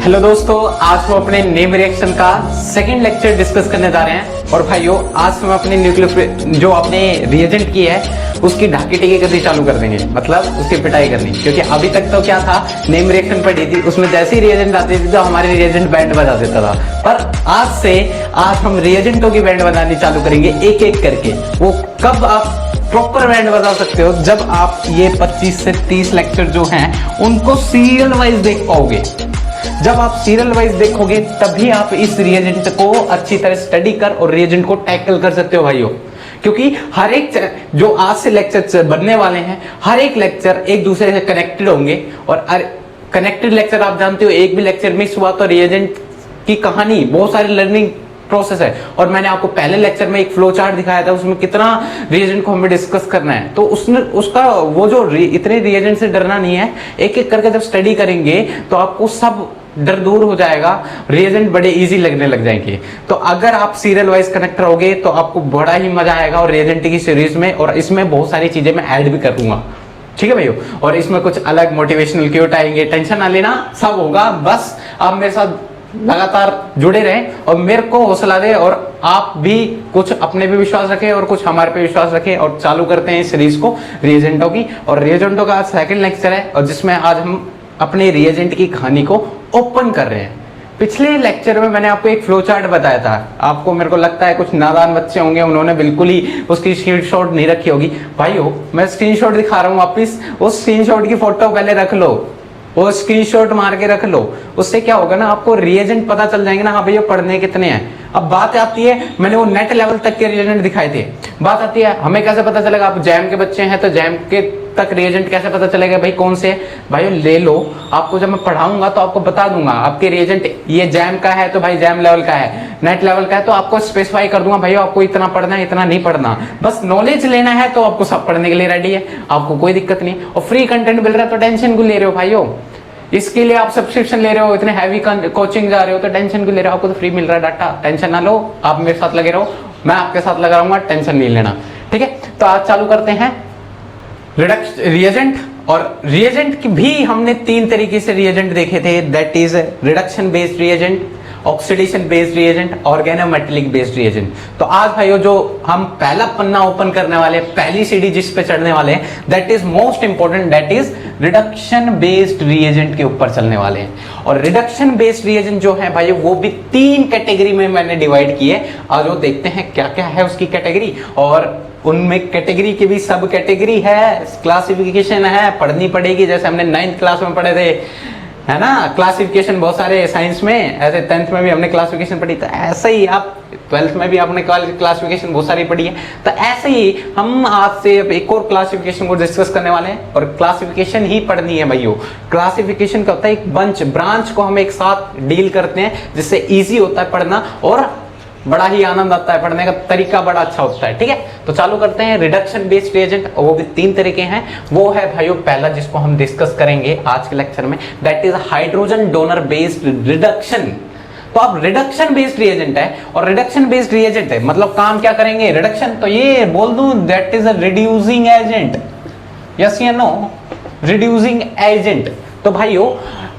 Hello दोस्तों, आज हम अपने नेम रिएक्शन का सेकंड लेक्चर डिस्कस करने जा रहे हैं। और भाइयों, आज हम अपने न्यूक्लियोफिल जो अपने रिएजेंट की है उसकी ढाकी टिकी करनी चालू कर देंगे, मतलब उसकी पिटाई करनी। क्योंकि अभी तक तो क्या था, नेम रिएक्शन पढ़ी थी, उसमें जैसी रिएजेंट आती थी तो हमारे रिएजेंट बैंड बजा देता था। पर आज हम रिएजेंटों की बैंड बजानी चालू करेंगे एक एक करके। वो कब आप प्रॉपर बैंड बजा सकते हो, जब आप ये 25 से 30 लेक्चर जो हैं उनको सीरियल वाइज देख पाओगे। जब आप सीरियल वाइज देखोगे तभी आप इस रिएजेंट को अच्छी तरह स्टडी कर और रिएजेंट को टैकल कर सकते हो भाइयों। क्योंकि हर एक जो आज से लेक्चर बनने वाले हैं, हर एक लेक्चर एक दूसरे से कनेक्टेड होंगे। और कनेक्टेड लेक्चर आप जानते हो, एक भी लेक्चर मिस हुआ तो रिएजेंट की कहानी, बहुत सारी लर्निंग प्रोसेस है। और मैंने आपको पहले लेक्चर में एक फ्लो चार्ट दिखाया था, उसमें कितना रिएजेंट को हमें डिस्कस करना है। तो उसका वो जो इतने रिएजेंट से डरना नहीं है, एक एक करके जब स्टडी करेंगे तो आपको सब डर दूर हो जाएगा, रिएजेंट बड़े इजी लगने लग जाएंगे। तो अगर आप सीरियल वाइज कनेक्ट रहोगे तो आपको बड़ा ही मजा आएगा और रिएजेंट की सीरीज में। और इसमें बहुत सारी चीजें मैं ऐड भी कर दूंगा, ठीक है भाइयों। और इसमें कुछ अलग मोटिवेशनल क्योट आएंगे, टेंशन ना लेना, सब होगा। बस आप मेरे साथ लगातार जुड़े रहें और मेरे को हौसला दे, और आप भी कुछ अपने पे विश्वास रखें और कुछ हमारे पे विश्वास रखें। और चालू करते हैं इस सीरीज को रिएजेंटों की। और रिएजेंटों का आज सेकंड लेक्चर है और जिसमें आज हम अपने रिएजेंट की कहानी को ओपन कर रहे हैं। पिछले लेक्चर में मैंने आपको एक फ्लो चार्ट बताया था। आपको, मेरे को लगता है कुछ नादान बच्चे होंगे, उन्होंने बिल्कुल ही उसकी स्क्रीनशॉट नहीं रखी होगी। भाइयों, मैं स्क्रीनशॉट दिखा रहा हूँ वापिस, उस स्क्रीनशॉट की फोटो पहले रख लो, वो स्क्रीनशॉट मार के रख लो। उससे क्या होगा ना, आपको रिएजेंट पता चल जाएंगे ना, हाँ भैया पढ़ने कितने हैं। अब बात आती है, मैंने वो नेट लेवल तक के रिएजेंट दिखाए थे। बात आती है हमें कैसे पता चलेगा, आप जैम के बच्चे हैं तो जैम के तक रिएजेंट कैसे पता चलेगा भाई कौन से। भाई ले लो, आपको जब मैं पढ़ाऊंगा तो आपको बता दूंगा आपके रिएजेंट ये जैम का है तो भाई जैम लेवल का है, नेट लेवल का है तो आपको स्पेसिफाई कर दूंगा भाई आपको इतना पढ़ना है, इतना नहीं पढ़ना। बस नॉलेज लेना है तो आपको सब पढ़ने के लिए रेडी है, आपको कोई दिक्कत नहीं। और फ्री कंटेंट मिल रहा है तो टेंशन क्यों ले रहे हो भाइयों। इसके लिए आप सब्सक्रिप्शन ले रहे हो, इतने हैवी कोचिंग जा रहे हो तो टेंशन क्यों ले रहे हो। आपको तो फ्री मिल रहा है डाटा, टेंशन ना लो, आप मेरे साथ लगे रहो, मैं आपके साथ लगा रहूंगा, टेंशन नहीं लेना, ठीक है। तो आज चालू करते हैं रिएजेंट। और रिएजेंट की भी हमने तीन तरीके से रिएजेंट देखे थे, that is reduction based reagent, oxidation based reagent, organometallic based reagent. तो आज भाइयों जो हम पहला पन्ना ओपन करने वाले हैं, पहली सीढ़ी जिस पे चढ़ने वाले हैं, that is most important, that is reduction based reagent के ऊपर चलने वाले हैं। और रिडक्शन बेस्ड रिएजेंट जो है भाई, वो भी तीन कैटेगरी में मैंने डिवाइड किए। आज वो देखते हैं क्या क्या है उसकी कैटेगरी, और उनमें कैटेगरी की भी सब कैटेगरी है, क्लासिफिकेशन है, पढ़नी पड़ेगी। जैसे हमने 9th क्लास में पढ़े थे, है ना, क्लासिफिकेशन बहुत सारे साइंस में, ऐसे 10th में भी हमने क्लासिफिकेशन पढ़ी, तो ऐसे ही आप 12th में भी आपने क्लासिफिकेशन बहुत सारी पढ़ी है। तो ऐसे ही हम आज से एक और क्लासिफिकेशन को डिस्कस करने वाले हैं। और क्लासिफिकेशन ही पढ़नी है भाइयों। क्लासिफिकेशन का होता है एक ब्रांच को हम एक साथ डील करते हैं, जिससे इजी होता है पढ़ना और बड़ा ही आनंद आता है, पढ़ने का तरीका बड़ा अच्छा होता है, ठीक है। तो चालू करते हैं रिडक्शन बेस्ड रिएजेंट। वो भी तीन तरीके हैं। वो है भाइयों पहला जिसको हम डिस्कस करेंगे आज के लेक्चर में, that is hydrogen donor based reduction. तो अब रिडक्शन बेस्ड रिएजेंट है और रिडक्शन बेस्ड रिएजेंट है, मतलब काम क्या करेंगे, रिडक्शन। तो ये बोल दूं that is a reducing agent, yes या नो, रिड्यूसिंग एजेंट। तो भाइयों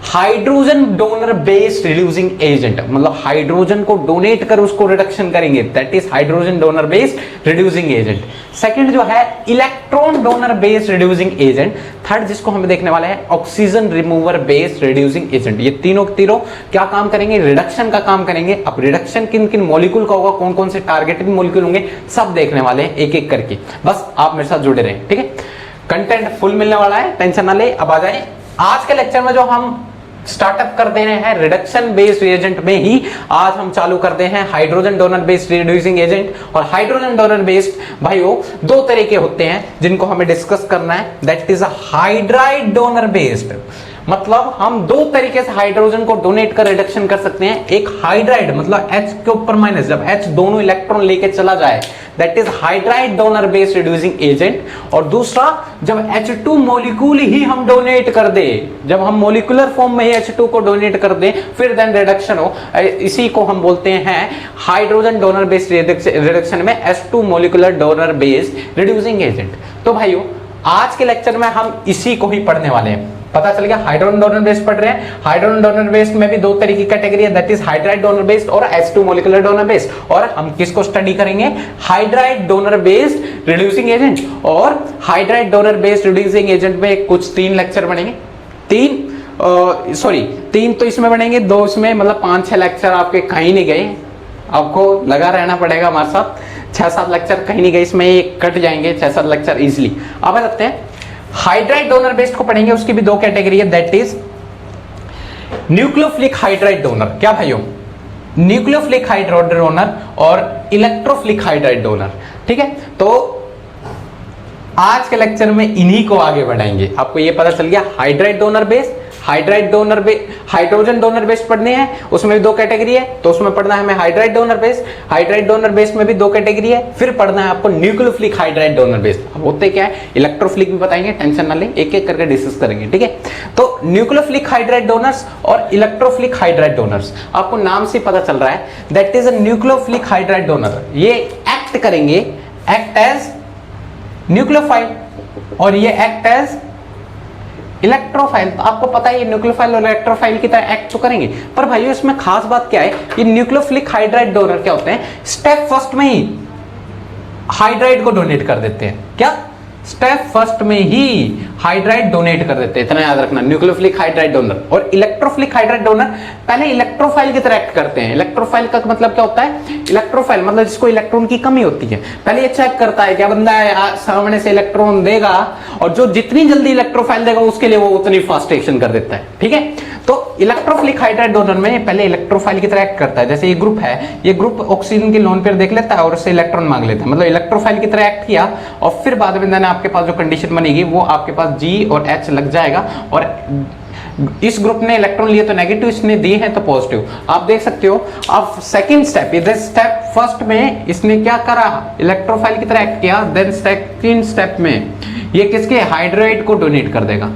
hydrogen donor based reducing agent, मतलब हाइड्रोजन को डोनेट कर उसको रिडक्शन करेंगे, that is hydrogen donor based reducing agent. Second जो है electron donor based reducing agent. Third जिसको हम देखने वाले हैं oxygen remover based reducing agent. ये तीनों क्या काम करेंगे, रिडक्शन का काम करेंगे। अब रिडक्शन किन किन मॉलिक्यूल का होगा, कौन कौन से टारगेटेड मॉलिक्यूल होंगे, सब देखने वाले हैं एक एक करके। बस आप मेरे साथ जुड़े रहें, ठीक है। कंटेंट फुल मिलने वाला है, टेंशन ना ले। अब आ जाए आज के लेक्चर में, जो हम स्टार्टअप कर दे रहे हैं रिडक्शन बेस्ड रिएजेंट में ही। आज हम चालू करते हैं hydrogen donor based reducing agent. और हाइड्रोजन डोनर बेस्ड भाइयों दो तरीके होते हैं जिनको हमें डिस्कस करना है, that is hydride donor based. मतलब हम दो तरीके से हाइड्रोजन को डोनेट कर रिडक्शन कर सकते हैं। एक हाइड्राइड मतलब H के ऊपर माइनस, जब H दोनों इलेक्ट्रॉन लेके चला जाए, that is hydride donor based reducing agent. और दूसरा जब H2 मॉलिक्यूल ही हम डोनेट कर दे, जब हम मॉलिक्यूलर फॉर्म में ही H2 को डोनेट कर दे फिर देन रिडक्शन हो, इसी को हम बोलते हैं हाइड्रोजन डोनर बेस्ड रिडक्शन में H2 molecular donor based reducing agent. तो भाइयों आज के लेक्चर में हम इसी को ही पढ़ने वाले हैं। पता चल गया। हाइड्रोजन डोनर बेस्ड पढ़ रहे हैं। हाइड्रोजन डोनर बेस्ड में भी दो तरह की कैटेगरी है, that is hydride donor based और H2 मॉलिक्यूलर डोनर बेस्ड। और हम किसको स्टडी करेंगे? Hydride donor based reducing agent. और hydride donor based reducing agent में कुछ 3 लेक्चर बनेंगे, 3 तो इसमें बनेंगे, 2 इसमें, मतलब 5-6 लेक्चर आपके कहीं नहीं गए, आपको लगा रहना पड़ेगा हमारे साथ। 6-7 लेक्चर कहीं नहीं गए, इसमें ये कट जाएंगे 6-7 लेक्चर इजिली। अब आते हैं हाइड्राइड डोनर बेस्ड को पढ़ेंगे, उसकी भी 2 कैटेगरी है, that is nucleophilic hydride donor. क्या भाइयों? न्यूक्लियोफिलिक हाइड्राइड डोनर और इलेक्ट्रोफिलिक हाइड्राइड डोनर। ठीक है, तो आज के लेक्चर में इन्हीं को आगे बढ़ाएंगे। आपको ये पता चल गया hydride donor based, hydrogen donor based पढ़ने हैं, उसमें भी 2 कैटेगरी है, तो उसमें पढ़ना है हमें hydride donor based. Hydride donor based में भी 2 कैटेगरी है। फिर पढ़ना है आपको न्यूक्लियोफिलिक हाइड्राइड डोनर बेस्ड। अब होते क्या है, इलेक्ट्रोफिलिक भी बताएंगे, टेंशन ना लें, एक एक करके डिस्कस करेंगे। ठीक है, तो न्यूक्लियोफिलिक हाइड्राइड डोनर्स और इलेक्ट्रोफिलिक हाइड्राइड डोनर्स, आपको नाम से पता चल रहा है, that is a nucleophilic hydride donor. ये एक्ट करेंगे, एक्ट एज न्यूक्लियोफाइल और ये एक्ट एज इलेक्ट्रोफाइल। तो आपको पता है ये न्यूक्लियोफाइल और इलेक्ट्रोफाइल की तरह एक्ट तो करेंगे, पर भाइयों इसमें खास बात क्या है, ये न्यूक्लियोफिलिक हाइड्राइड डोनर क्या होते हैं, स्टेप फर्स्ट में ही हाइड्राइड को डोनेट कर देते हैं। क्या? स्टेप फर्स्ट में ही हाइड्राइड डोनेट कर देते हैं, इतना याद रखना। न्यूक्लियोफिलिक हाइड्राइड डोनर और इलेक्ट्रोफिलिक हाइड्राइड डोनर पहले इलेक्ट्रोफाइल की तरह एक्ट करते हैं। इलेक्ट्रोफाइल का मतलब क्या होता है? इलेक्ट्रोफाइल मतलब जिसको इलेक्ट्रॉन की कमी होती है, पहले ये चेक करता है क्या बंदा है सामने से इलेक्ट्रॉन देगा, और जो जितनी जल्दी इलेक्ट्रोफाइल देगा उसके लिए वो उतनी फास्ट एक्शन कर देता है। ठीक है, तो इलेक्ट्रोफिलिक हाइड्राइड डोनर में पहले इलेक्ट्रोफाइल की तरह एक्ट करता है। जैसे ये ग्रुप है, ये ग्रुप ऑक्सीजन की लोन पेयर देख लेता है और उससे इलेक्ट्रॉन मांग लेता है, मतलब इलेक्ट्रोफाइल की तरह एक्ट किया, और फिर बाद में आपके पास जो कंडीशन बनेगी वो आपके पास G और H लग जाएगा, और इस ग्रुप ने इलेक्ट्रॉन लिए तो नेगेटिव, इसने दिए हैं तो पॉजिटिव। आप देख सकते हो। अब सेकंड स्टेप, इधर स्टेप फर्स्ट में इसने क्या करा, इलेक्ट्रोफाइल की तरह एक्ट किया, देन सेकंड स्टेप में ये किसके, हाइड्राइड को डोनेट कर देगा।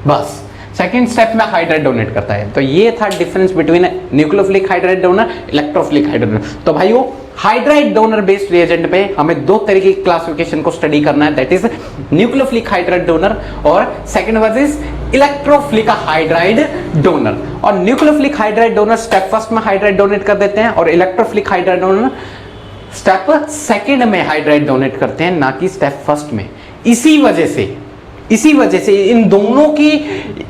बस सेकंड स्टेप में हाइड्राइड डोनेट करता है। तो ये था difference between nucleophilic hydride donor, electrophilic hydride donor. तो भाइयों हाइड्राइड डोनर बेस्ड रिएजेंट में हमें 2 तरीके की क्लासिफिकेशन को स्टडी करना है, that is nucleophilic hydride donor और second one is electrophilic hydride donor. और nucleophilic hydride donor step first में हाइड्राइड डोनेट कर देते हैं, और electrophilic hydride donor step second में हाइड्राइड डोनेट करते हैं, ना कि स्टेप फर्स्ट में। इसी वजह से इन दोनों की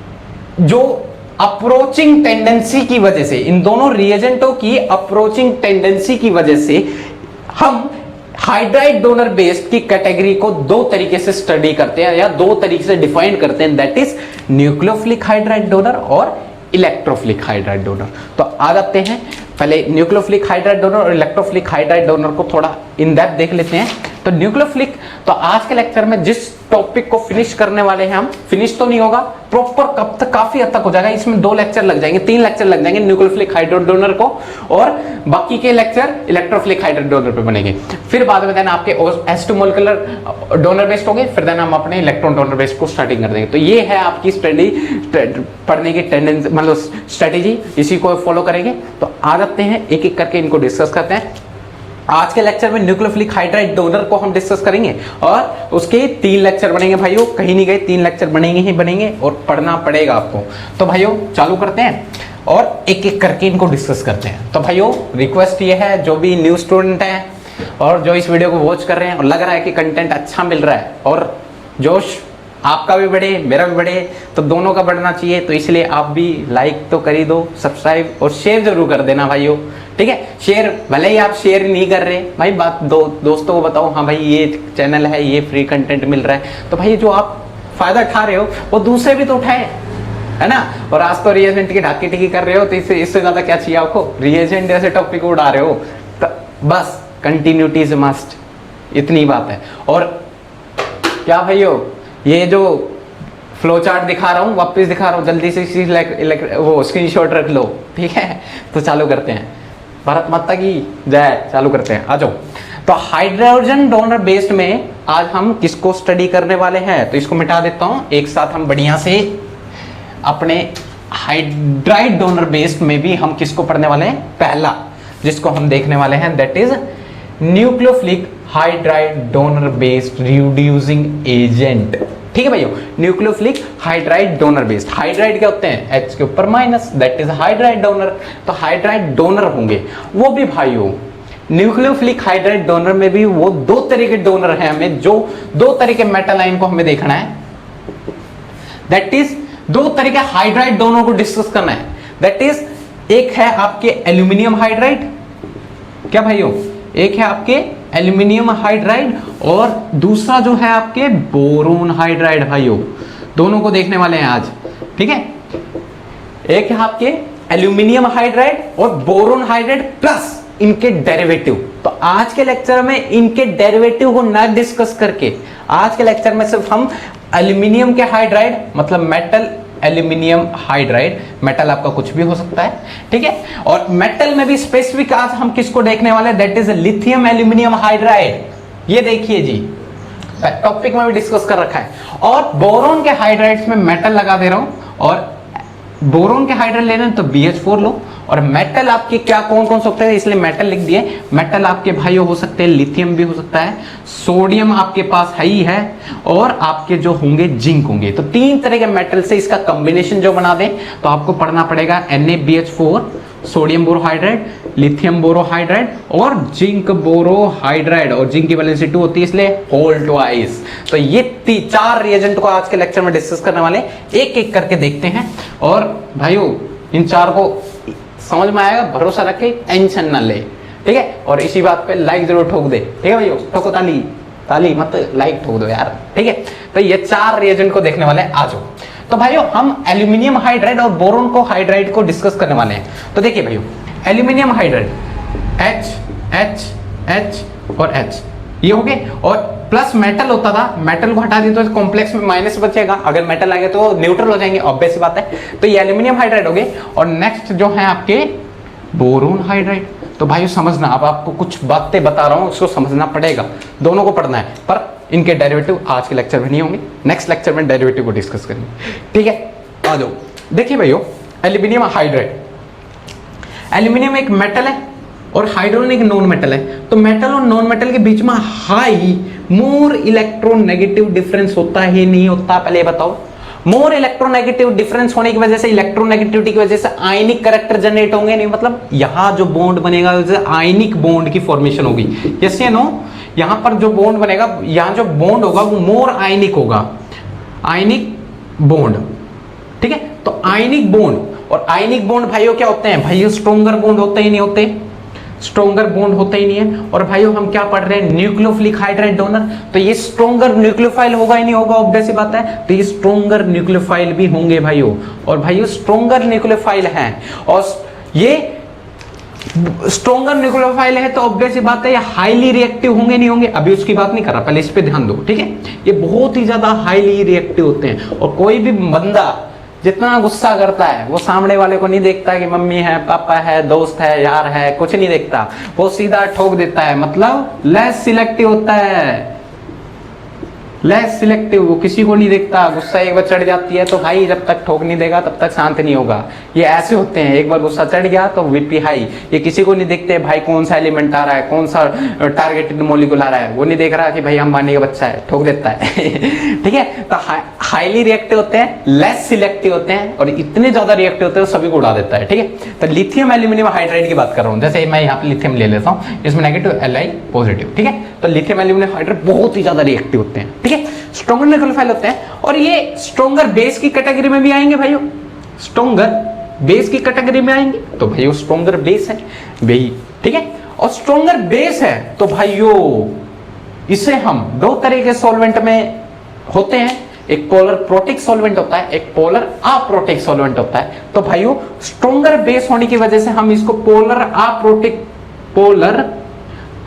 जो अप्रोचिंग टेंडेंसी की वजह से, इन दोनों रिएजेंटों की अप्रोचिंग टेंडेंसी की वजह से हम हाइड्राइड डोनर बेस्ड की कैटेगरी को 2 तरीके से स्टडी करते हैं या 2 तरीके से डिफाइन करते हैं, that is nucleophilic hydride donor और इलेक्ट्रोफिलिक हाइड्राइड डोनर। तो आ जाते हैं पहले न्यूक्लियोफिलिक हाइड्राइड डोनर और इलेक्ट्रोफिलिक हाइड्राइड डोनर को थोड़ा इन डेप्थ देख लेते हैं। तो न्यूक्लियोफिलिक, तो आज के लेक्चर में जिस टॉपिक को फिनिश करने वाले हैं हम, फिनिश तो नहीं होगा प्रॉपर, कब तक, काफी हद तक हो जाएगा, इसमें 2 लेक्चर लग जाएंगे, 3 लेक्चर लग जाएंगे न्यूक्लियोफिलिक हाइड्राइड डोनर को, और बाकी के लेक्चर इलेक्ट्रोफिलिक हाइड्राइड डोनर पे बनेंगे। फिर बाद में देना आपके H2 मॉलिक्यूलर डोनर बेस्ड होंगे, फिर देना हम अपने इलेक्ट्रॉन डोनर बेस्ड को स्टार्टिंग कर देंगे। तो ये है आपकी स्टडी पढ़ने की टेंडेंसी, मतलब स्ट्रेटेजी, इसी को फॉलो करेंगे। तो आ जाते हैं एक एक करके इनको डिस्कस करते हैं। आज के लेक्चर में न्यूक्लियोफिलिक हाइड्राइड डोनर को हम डिस्कस करेंगे, और उसके 3 लेक्चर बनेंगे भाइयों, कहीं नहीं गए, 3 लेक्चर बनेंगे ही बनेंगे, और पढ़ना पड़ेगा आपको। तो भाइयों चालू करते हैं और एक एक करके इनको डिस्कस करते हैं। तो भाइयों रिक्वेस्ट ये है, जो भी न्यू स्टूडेंट हैं और जो इस वीडियो को वॉच कर रहे हैं और लग रहा है कि कंटेंट अच्छा मिल रहा है और जोश आपका भी बढ़े मेरा भी बढ़े, तो दोनों का बढ़ना चाहिए, तो इसलिए आप भी लाइक तो कर ही दो, सब्सक्राइब और शेयर जरूर कर देना भाइयों। ठीक है, शेयर भले ही आप शेयर नहीं कर रहे भाई, बात दोस्तों को बताओ, हाँ भाई ये चैनल है, ये फ्री कंटेंट मिल रहा है, तो भाई जो आप फायदा उठा रहे हो वो दूसरे भी तो उठाए, है ना। और आज तो रिएजेंट की ढाकी टिकी कर रहे हो, तो इससे ज्यादा क्या चाहिए आपको, रिएजेंट जैसे टॉपिक उड़ा रहे हो, तो बस कंटिन्यूटी इज मस्ट, इतनी बात है। और क्या भाइयों, ये जो फ्लो चार्ट दिखा रहा हूँ, वापस दिखा रहा हूँ, जल्दी से वो स्क्रीनशॉट रख लो, ठीक है। तो चालू करते हैं, भारत माता की जय, चालू करते हैं, आ जाओ। तो हाइड्रोजन डोनर बेस्ड में आज हम किसको स्टडी करने वाले हैं, तो इसको मिटा देता हूं, एक साथ हम बढ़िया से अपने हाइड्राइड डोनर बेस्ड में भी हम किसको पढ़ने वाले हैं, पहला जिसको हम देखने वाले हैं that is nucleophilic hydride donor based reducing agent. ठीक है भैया। Nucleophilic hydride donor based, hydride क्या होते हैं, H के ऊपर minus, that is hydride donor. तो हाइड्राइड डोनर होंगे वो भी भाइयों, न्यूक्लियोफिलिक हाइड्राइड डोनर में भी वो दो तरह के डोनर हैं, हमें जो दो तरह के मेटल आयन को हमें देखना है, दैट इज दो तरह के हाइड्राइड डोनर को डिस्कस करना है। दैट इज एक है आपके एल्यूमिनियम हाइड्राइड, क्या भाइयों, एक है आपके एल्यूमिनियम हाइड्राइड और दूसरा जो है आपके बोरोन हाइड्राइड। भाइयों दोनों को देखने वाले हैं आज, ठीक है। एक है आपके एल्यूमिनियम हाइड्राइड और बोरोन हाइड्राइड प्लस इनके डेरिवेटिव। तो आज के लेक्चर में इनके डेरिवेटिव को ना डिस्कस करके, आज के लेक्चर में सिर्फ हम एल्यूमिनियम के हाइड्राइड मतलब मेटल एल्यूमिनियम हाइड्राइड, मेटल आपका कुछ भी हो सकता है, ठीक है। और मेटल में भी स्पेसिफिक आज हम किसको देखने वाले हैं, that is lithium aluminium hydride. ये देखिए जी, टॉपिक में भी डिस्कस कर रखा है। और बोरोन के हाइड्राइड्स में मेटल लगा दे रहा हूं, और बोरोन के हाइड्राइड लेना है तो BH4 लो। और मेटल आपके क्या कौन कौन से होते हैं, इसलिए मेटल लिख दिए। मेटल आपके भाई हो सकते हैं, लिथियम भी हो सकता है, सोडियम आपके पास है ही है, और आपके जो होंगे जिंक होंगे। तो तीन तरह के मेटल से इसका कॉम्बिनेशन जो बना दें तो आपको पढ़ना पड़ेगा NaBH4, sodium borohydride, lithium borohydride और जिंक बोरोहाइड्राइड। और जिंक की वैलेंसी 2 होती है इसलिए होल ट्वाइस। तो ये चार रिएजेंट को आज के लेक्चर में डिस्कस करने वाले, एक एक करके देखते हैं। और भाइयों इन चार को समझ में आएगा, भरोसा रखे, टेंशन ना ले, ठीक है। और इसी बात पे लाइक जरूर ठोक दे, ठीक है भाइयों, ठोको ताली, ताली मत लाइक ठोक दो यार, ठीक है। तो ये चार रिएजेंट को देखने वाले हैं, आ जाओ। तो भाइयों हम एल्यूमिनियम हाइड्राइड और बोरोन को हाइड्राइड को डिस्कस करने वाले हैं। तो देखिए भाइयों, aluminium hydride H H H और H ये हो गए, और प्लस मेटल होता था, मेटल को हटा दिया तो कॉम्प्लेक्स में माइनस बचेगा, अगर मेटल आ गया तो न्यूट्रल हो जाएंगे, ऑब्वियस सी बात है। तो ये एल्यूमिनियम हाइड्राइड हो गए। और नेक्स्ट जो है आपके बोरोन हाइड्राइड। तो भाई समझना, अब आपको कुछ बातें बता रहा हूं, उसको समझना पड़ेगा, दोनों को पढ़ना है, पर इनके डेरिवेटिव आज के लेक्चर में नहीं होंगे, नेक्स्ट लेक्चर में डेरिवेटिव को डिस्कस करेंगे, ठीक है। आ जाओ, देखिए भाइयों एल्यूमिनियम हाइड्राइड, एल्यूमिनियम एक मेटल है और हाइड्रोजन एक नॉन मेटल है। तो मेटल और नॉन मेटल के बीच में हाई मोर इलेक्ट्रोनेगेटिव डिफरेंस होता है, नहीं होता, पहले बताओ। मोर इलेक्ट्रोनेगेटिव डिफरेंस होने की वजह से, इलेक्ट्रोनेगेटिविटी की वजह से आयनिक करैक्टर जनरेट होंगे, नहीं मतलब यहां जो बॉन्ड बनेगा आयनिक बॉन्ड की फॉर्मेशन होगी, यस या नो। यहां पर जो बॉन्ड बनेगा, यहां जो बॉन्ड होगा वो मोर आयनिक होगा, आयनिक बॉन्ड, ठीक है। तो आयनिक बॉन्ड, और आयनिक बॉन्ड भाइयों क्या होते हैं, भाइयों स्ट्रॉन्गर बॉन्ड होते ही नहीं होते, स्ट्रॉन्गर बॉन्ड होता ही नहीं है। और भाइयों हम क्या पढ़ रहे हैं, न्यूक्लियोफिलिक हाइड्राइड डोनर, तो ये स्ट्रॉन्गर न्यूक्लियोफाइल होगा ही नहीं होगा, ऑब्वियस सी बात है। तो ये स्ट्रॉन्गर न्यूक्लियोफाइल भी होंगे भाइयों, और भाइयों स्ट्रॉन्गर न्यूक्लियोफाइल हैं, और ये स्ट्रॉन्गर न्यूक्लियोफाइल है तो ऑब्वियस सी बात है ये हाईली रिएक्टिव होंगे नहीं होंगे, अभी उसकी बात नहीं कर रहा, पहले इस पे ध्यान दो, ठीक है। ये बहुत ही ज्यादा हाईली रिएक्टिव होते हैं, और कोई भी बंदा जितना गुस्सा करता है वो सामने वाले को नहीं देखता कि मम्मी है, पापा है, दोस्त है, यार है, कुछ नहीं देखता, वो सीधा ठोक देता है, मतलब लेस सिलेक्टिव होता है, लेस सिलेक्टिव, वो किसी को नहीं देखता। गुस्सा एक बार चढ़ जाती है तो भाई जब तक ठोक नहीं देगा तब तक शांत नहीं होगा। ये ऐसे होते हैं, एक बार गुस्सा चढ़ गया तो वीपी हाई, ये किसी को नहीं देखते भाई कौन सा एलिमेंट आ रहा है, कौन सा टारगेटेड मॉलिक्यूल आ रहा है, वो नहीं देख रहा कि भाई अंबानी का बच्चा है, ठोक देता है ठीक है। तो हाईली रिएक्टिव होते हैं, लेस सिलेक्टिव होते हैं, और इतने ज्यादा रिएक्टिव होते हैं सभी को उड़ा देता है, ठीक है। तो लिथियम एल्यूमिनियम हाइड्राइड की बात कर रहा हूं, जैसे मैं यहाँ पे लिथियम ले लेता हूँ, इसमें नेगेटिव Li पॉजिटिव, ठीक है। तो लिथियम एल्यूमिनियम हाइड्राइड बहुत ही ज्यादा रिएक्टिव होते हैं, ठीक है, स्ट्रॉन्गर न्यूक्लियोफाइल होते हैं। और ये स्ट्रॉन्गर बेस की कैटेगरी में भी आएंगे भाइयों, स्ट्रॉन्गर बेस की कैटेगरी में आएंगे, तो भाइयों स्ट्रॉन्गर बेस है वही, ठीक है। और स्ट्रॉन्गर बेस है तो भाइयों इसे हम दो तरह के सॉल्वेंट में होते हैं, एक पोलर प्रोटिक सॉल्वेंट होता है, एक पोलर अप्रोटिक सॉल्वेंट होता है। तो भाइयों स्ट्रॉन्गर बेस होने की वजह से हम इसको पोलर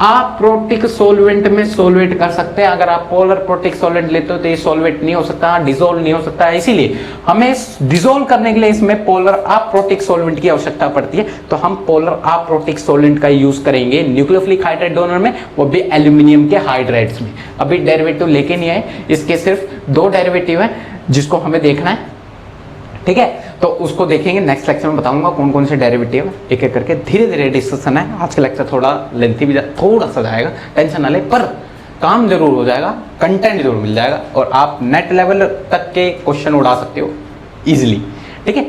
अप्रोटिक सॉल्वेंट में सॉल्वेट कर सकते हैं। अगर आप पोलर प्रोटिक सॉल्वेंट लेते हो तो ये सॉल्वेट नहीं हो सकता, डिसोल्व नहीं हो सकता, इसीलिए हमें डिसोल्व करने के लिए इसमें पोलर अप्रोटिक सॉल्वेंट की आवश्यकता पड़ती है। तो हम पोलर अप्रोटिक सॉल्वेंट का यूज करेंगे न्यूक्लियोफिलिक हाइड्राइड डोनर में, वो भी एल्यूमिनियम के हाइड्राइड्स में। अभी डेरिवेटिव लेके नहीं आए, इसके सिर्फ दो डेरिवेटिव है जिसको हमें देखना है, ठीक है। तो उसको देखेंगे नेक्स्ट लेक्चर में, बताऊंगा कौन कौन से डेरिवेटिव है, एक एक करके धीरे धीरे डिस्कशन है। आज का लेक्चर थोड़ा लेंथी भी थोड़ा सा जाएगा, टेंशन ना ले, पर काम जरूर हो जाएगा, कंटेंट जरूर मिल जाएगा और आप नेट लेवल तक के क्वेश्चन उड़ा सकते हो इजिली। ठीक है,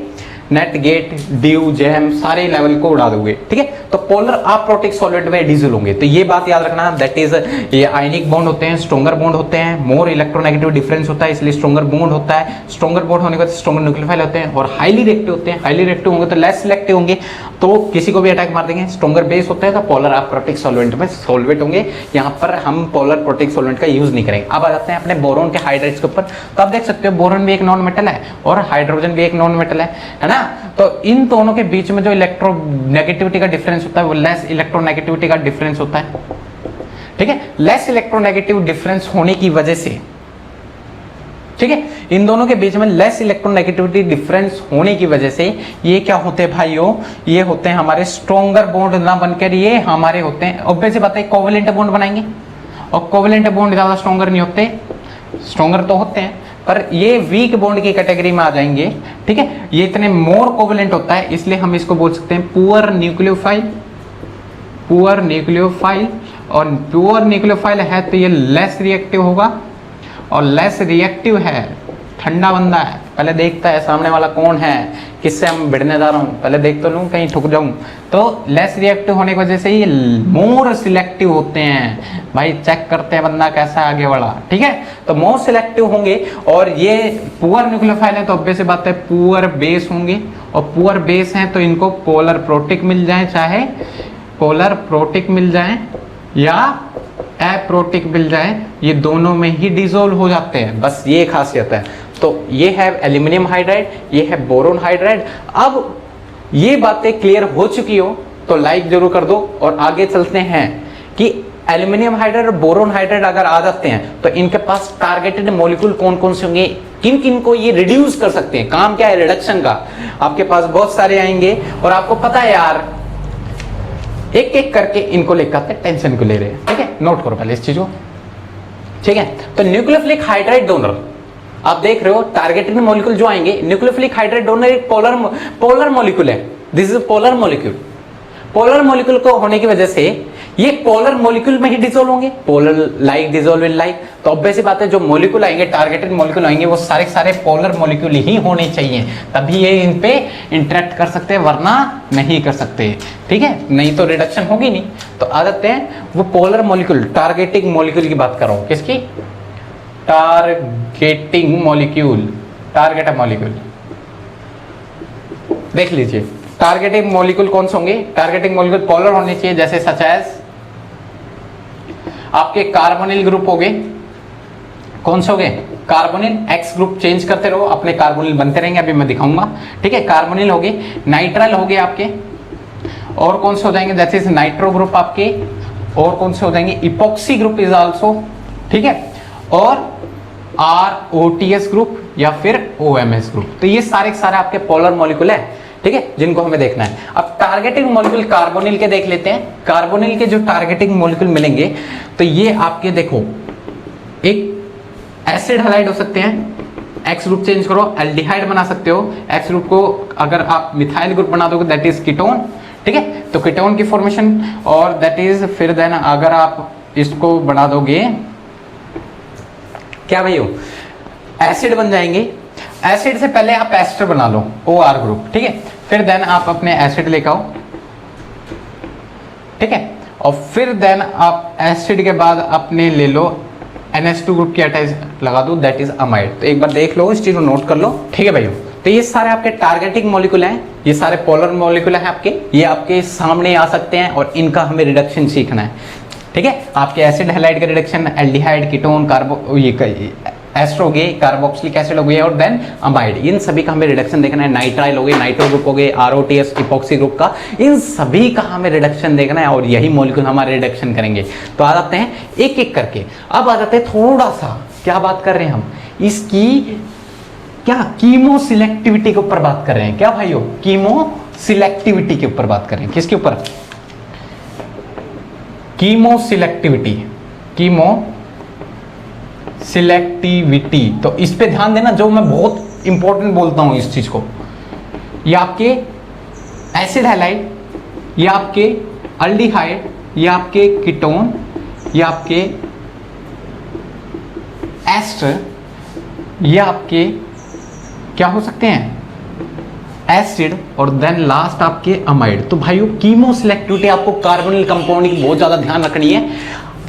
नेट, गेट, ड्यू, जैम सारे लेवल को उड़ा दोगे। ठीक है, तो पोलर अप्रोटिक सॉल्वेंट में डीजल होंगे। तो ये बात याद रखना, दैट इज ये आयनिक बॉन्ड होते हैं, स्ट्रॉन्गर बॉन्ड होते हैं, मोर इलेक्ट्रोनेगेटिव डिफरेंस होता है इसलिए स्ट्रॉन्गर बॉन्ड होता है। स्ट्रॉन्गर बॉन्ड होने के बाद स्ट्रॉन्गर न्यूक्लियोफाइल होते हैं और हाईली रिएक्टिव होते हैं। हाईली रिएक्टिव होंगे तो लेस सिलेक्टिव होंगे, तो किसी को भी अटैक मार देंगे। स्ट्रॉन्गर बेस होते हैं तो पोलर अप्रोटिक सॉल्वेंट में सॉल्वेंट होंगे। यहाँ पर हम पोलर प्रोटिक सॉल्वेंट का यूज नहीं करेंगे। अब आ जाते हैं अपने बोरोन के हाइड्राइड्स के ऊपर। तो आप देख सकते हो बोरोन भी एक नॉन मेटल है और हाइड्रोजन भी एक नॉन मेटल है ना। तो इन दोनों के बीच में जो इलेक्ट्रोनेगेटिविटी का डिफरेंस होता है वो लेस इलेक्ट्रोनेगेटिविटी का डिफरेंस होता है। ठीक है, लेस इलेक्ट्रोनेगेटिव डिफरेंस होने की वजह से, ठीक है, इन दोनों के बीच में लेस इलेक्ट्रोनेगेटिविटी डिफरेंस होने की वजह से ये क्या होते हैं भाइयों, ये होते हैं हमारे स्ट्रॉन्गर बॉन्ड ना बनकर ये हमारे होते हैं, ऑब्वियस बात है, कोवेलेंट बॉन्ड बनाएंगे और कोवेलेंट बॉन्ड ज्यादा स्ट्रॉन्गर नहीं होते, स्ट्रॉन्गर तो होते हैं पर ये वीक बॉन्ड की कैटेगरी में आ जाएंगे। ठीक है, ये इतने मोर कोवेलेंट होता है इसलिए हम इसको बोल सकते हैं पुअर न्यूक्लियोफाइल। पुअर न्यूक्लियोफाइल, और पुअर न्यूक्लियोफाइल है तो ये लेस रिएक्टिव होगा और लेस रिएक्टिव है, ठंडा बंदा है, पहले देखता है सामने वाला कौन है, किससे हम भिड़ने जा रहा हूँ, पहले देख तो लूँ कहीं ठुक जाऊँ। तो लेस रिएक्टिव होने की वजह से ये मोर सिलेक्टिव होते हैं। भाई चेक करते हैं बंदा कैसा आगे बढ़ा। ठीक है, तो मोर सिलेक्टिव होंगे और ये पुअर न्यूक्लियोफाइल है तो ऑब्वियस सी बात है पुअर बेस होंगे और पुअर बेस हैं तो इनको पोलर प्रोटिक मिल जाए, चाहे पोलर प्रोटिक मिल जाए या एप्रोटिक मिल जाए, ये दोनों में ही डिसॉल्व हो जाते हैं, बस ये खासियत है। तो ये है एल्यूमिनियम हाइड्राइड, ये है बोरोन हाइड्राइड। अब ये बातें क्लियर हो चुकी हो तो लाइक जरूर कर दो और आगे चलते हैं कि एल्यूमिनियम हाइड्राइड और बोरोन हाइड्राइड अगर आ जाते हैं तो इनके पास टारगेटेड मॉलिक्यूल कौन कौन से होंगे, किन किन को ये रिड्यूस कर सकते हैं, काम क्या है रिडक्शन का, आपके पास बहुत सारे आएंगे और आपको पता है यार एक एक करके इनको लेकर आते हैं, टेंशन को ले रहे हैं। ठीक है, नोट करो पहले इस चीज को। ठीक है, तो न्यूक्लियोफिलिक हाइड्राइड डोनर आप देख रहे हो, टारगेटेड मॉलिक्यूल जो आएंगे, न्यूक्लियोफिलिक हाइड्राइड डोनर एक पोलर मॉलिक्यूल है, this is polar molecule. Polar molecule को होने की वजह से ये पोलर मॉलिक्यूल में ही डिसॉल्व होंगे, polar like dissolve in like. तो ऑब्वियस सी बात है जो मॉलिक्यूल आएंगे, टारगेटेड मॉलिक्यूल आएंगे वो सारे सारे पोलर मॉलिक्यूल ही होने चाहिए, तभी ये इन पे इंटरेक्ट कर सकते हैं, वरना नहीं कर सकते। ठीक है, नहीं तो रिडक्शन होगी नहीं। तो आ जाते हैं वो पोलर मॉलिक्यूल, टारगेटिंग मॉलिक्यूल की बात कर रहा हूं, किसकी, टारगेटिंग मॉलिक्यूल, टारगेट मॉलिक्यूल देख लीजिए। टारगेटिंग मॉलिक्यूल कौन से होंगे, टारगेटिंग मॉलिक्यूल पोलर होने चाहिए, जैसे सच एज आपके कार्बोनिल ग्रुप हो गए, कौन से हो गए, कार्बोनिल, एक्स ग्रुप चेंज करते रहो, अपने कार्बोनिल बनते रहेंगे, अभी मैं दिखाऊंगा। ठीक है, कार्बोनिल हो गए, नाइट्राइल हो गए आपके, और कौन से हो जाएंगे, जैसे नाइट्रो ग्रुप आपके, और कौन से हो जाएंगे, इपॉक्सी ग्रुप इज आल्सो। ठीक है, और ROTS ग्रुप या फिर OMS ग्रुप। तो ये सारे सारे आपके पोलर मॉलिक्यूल है, ठीक है, जिनको हमें देखना है। अब टारगेटिंग मॉलिक्यूल कार्बोनिल के देख लेते हैं। कार्बोनिल के जो टारगेटिंग मॉलिक्यूल मिलेंगे तो ये आपके देखो, एक एसिड हैलाइड हो सकते हैं, एक्स ग्रुप चेंज करो, एल्डिहाइड बना सकते हो। एक्स ग्रुप को अगर आप मिथाइल ग्रुप बना दोगे दैट इज कीटोन। ठीक है, तो कीटोन की फॉर्मेशन, और दैट इज फिर देन अगर आप इसको बना दोगे क्या भाई हो, एसिड बन जाएंगे। एसिड से पहले आप एस्टर बना लो, OR ग्रुप। ठीक है, फिर देन आप अपने एसिड लेकर आओ। ठीक है, और फिर देन आप एसिड के बाद अपने ले लो NH2 ग्रुप की अटैच लगा दो, दैट इज अमाइड। तो एक बार देख लो, इस चीज को नोट कर लो। ठीक है भाइयों, तो ये सारे आपके टारगेटिंग मॉलिक्यूल हैं, ये सारे पोलर मॉलिक्यूल हैं आपके, ये आपके सामने आ सकते हैं और इनका हमें रिडक्शन सीखना है। ठीक है, आपके एसिड हैलाइड का रिडक्शन, एल्डिहाइड, कीटोन, कार्बो, ये एस्टर हो गए, कार्बोक्सिलिक एसिड हो गए और देन अमाइड, इन सभी का हमें रिडक्शन देखना है। नाइट्राइल हो गए, नाइट्रो ग्रुप हो गए, ROTS इपॉक्सी ग्रुप का, इन सभी का हमें रिडक्शन देखना है और यही मॉलिक्यूल हमारे रिडक्शन करेंगे। तो आ जाते हैं एक एक करके। अब आ जाते हैं थोड़ा सा, क्या बात कर रहे हैं हम, इसकी क्या कीमो सिलेक्टिविटी के ऊपर बात कर रहे हैं। क्या भाइयों, कीमो सिलेक्टिविटी के ऊपर बात कर रहे हैं। किसके ऊपर, कीमो सिलेक्टिविटी, कीमो सिलेक्टिविटी। तो इस पे ध्यान देना, जो मैं बहुत इंपॉर्टेंट बोलता हूं इस चीज को। ये आपके एसिड हैलाइड, ये आपके अल्डिहाइड, ये आपके कीटोन, ये आपके एस्टर, ये आपके क्या हो सकते हैं, एसिड, और देन लास्ट आपके अमाइड। तो भाइयों कीमो सिलेक्टिविटी आपको कार्बोनिल कंपाउंड की बहुत ज्यादा ध्यान रखनी है,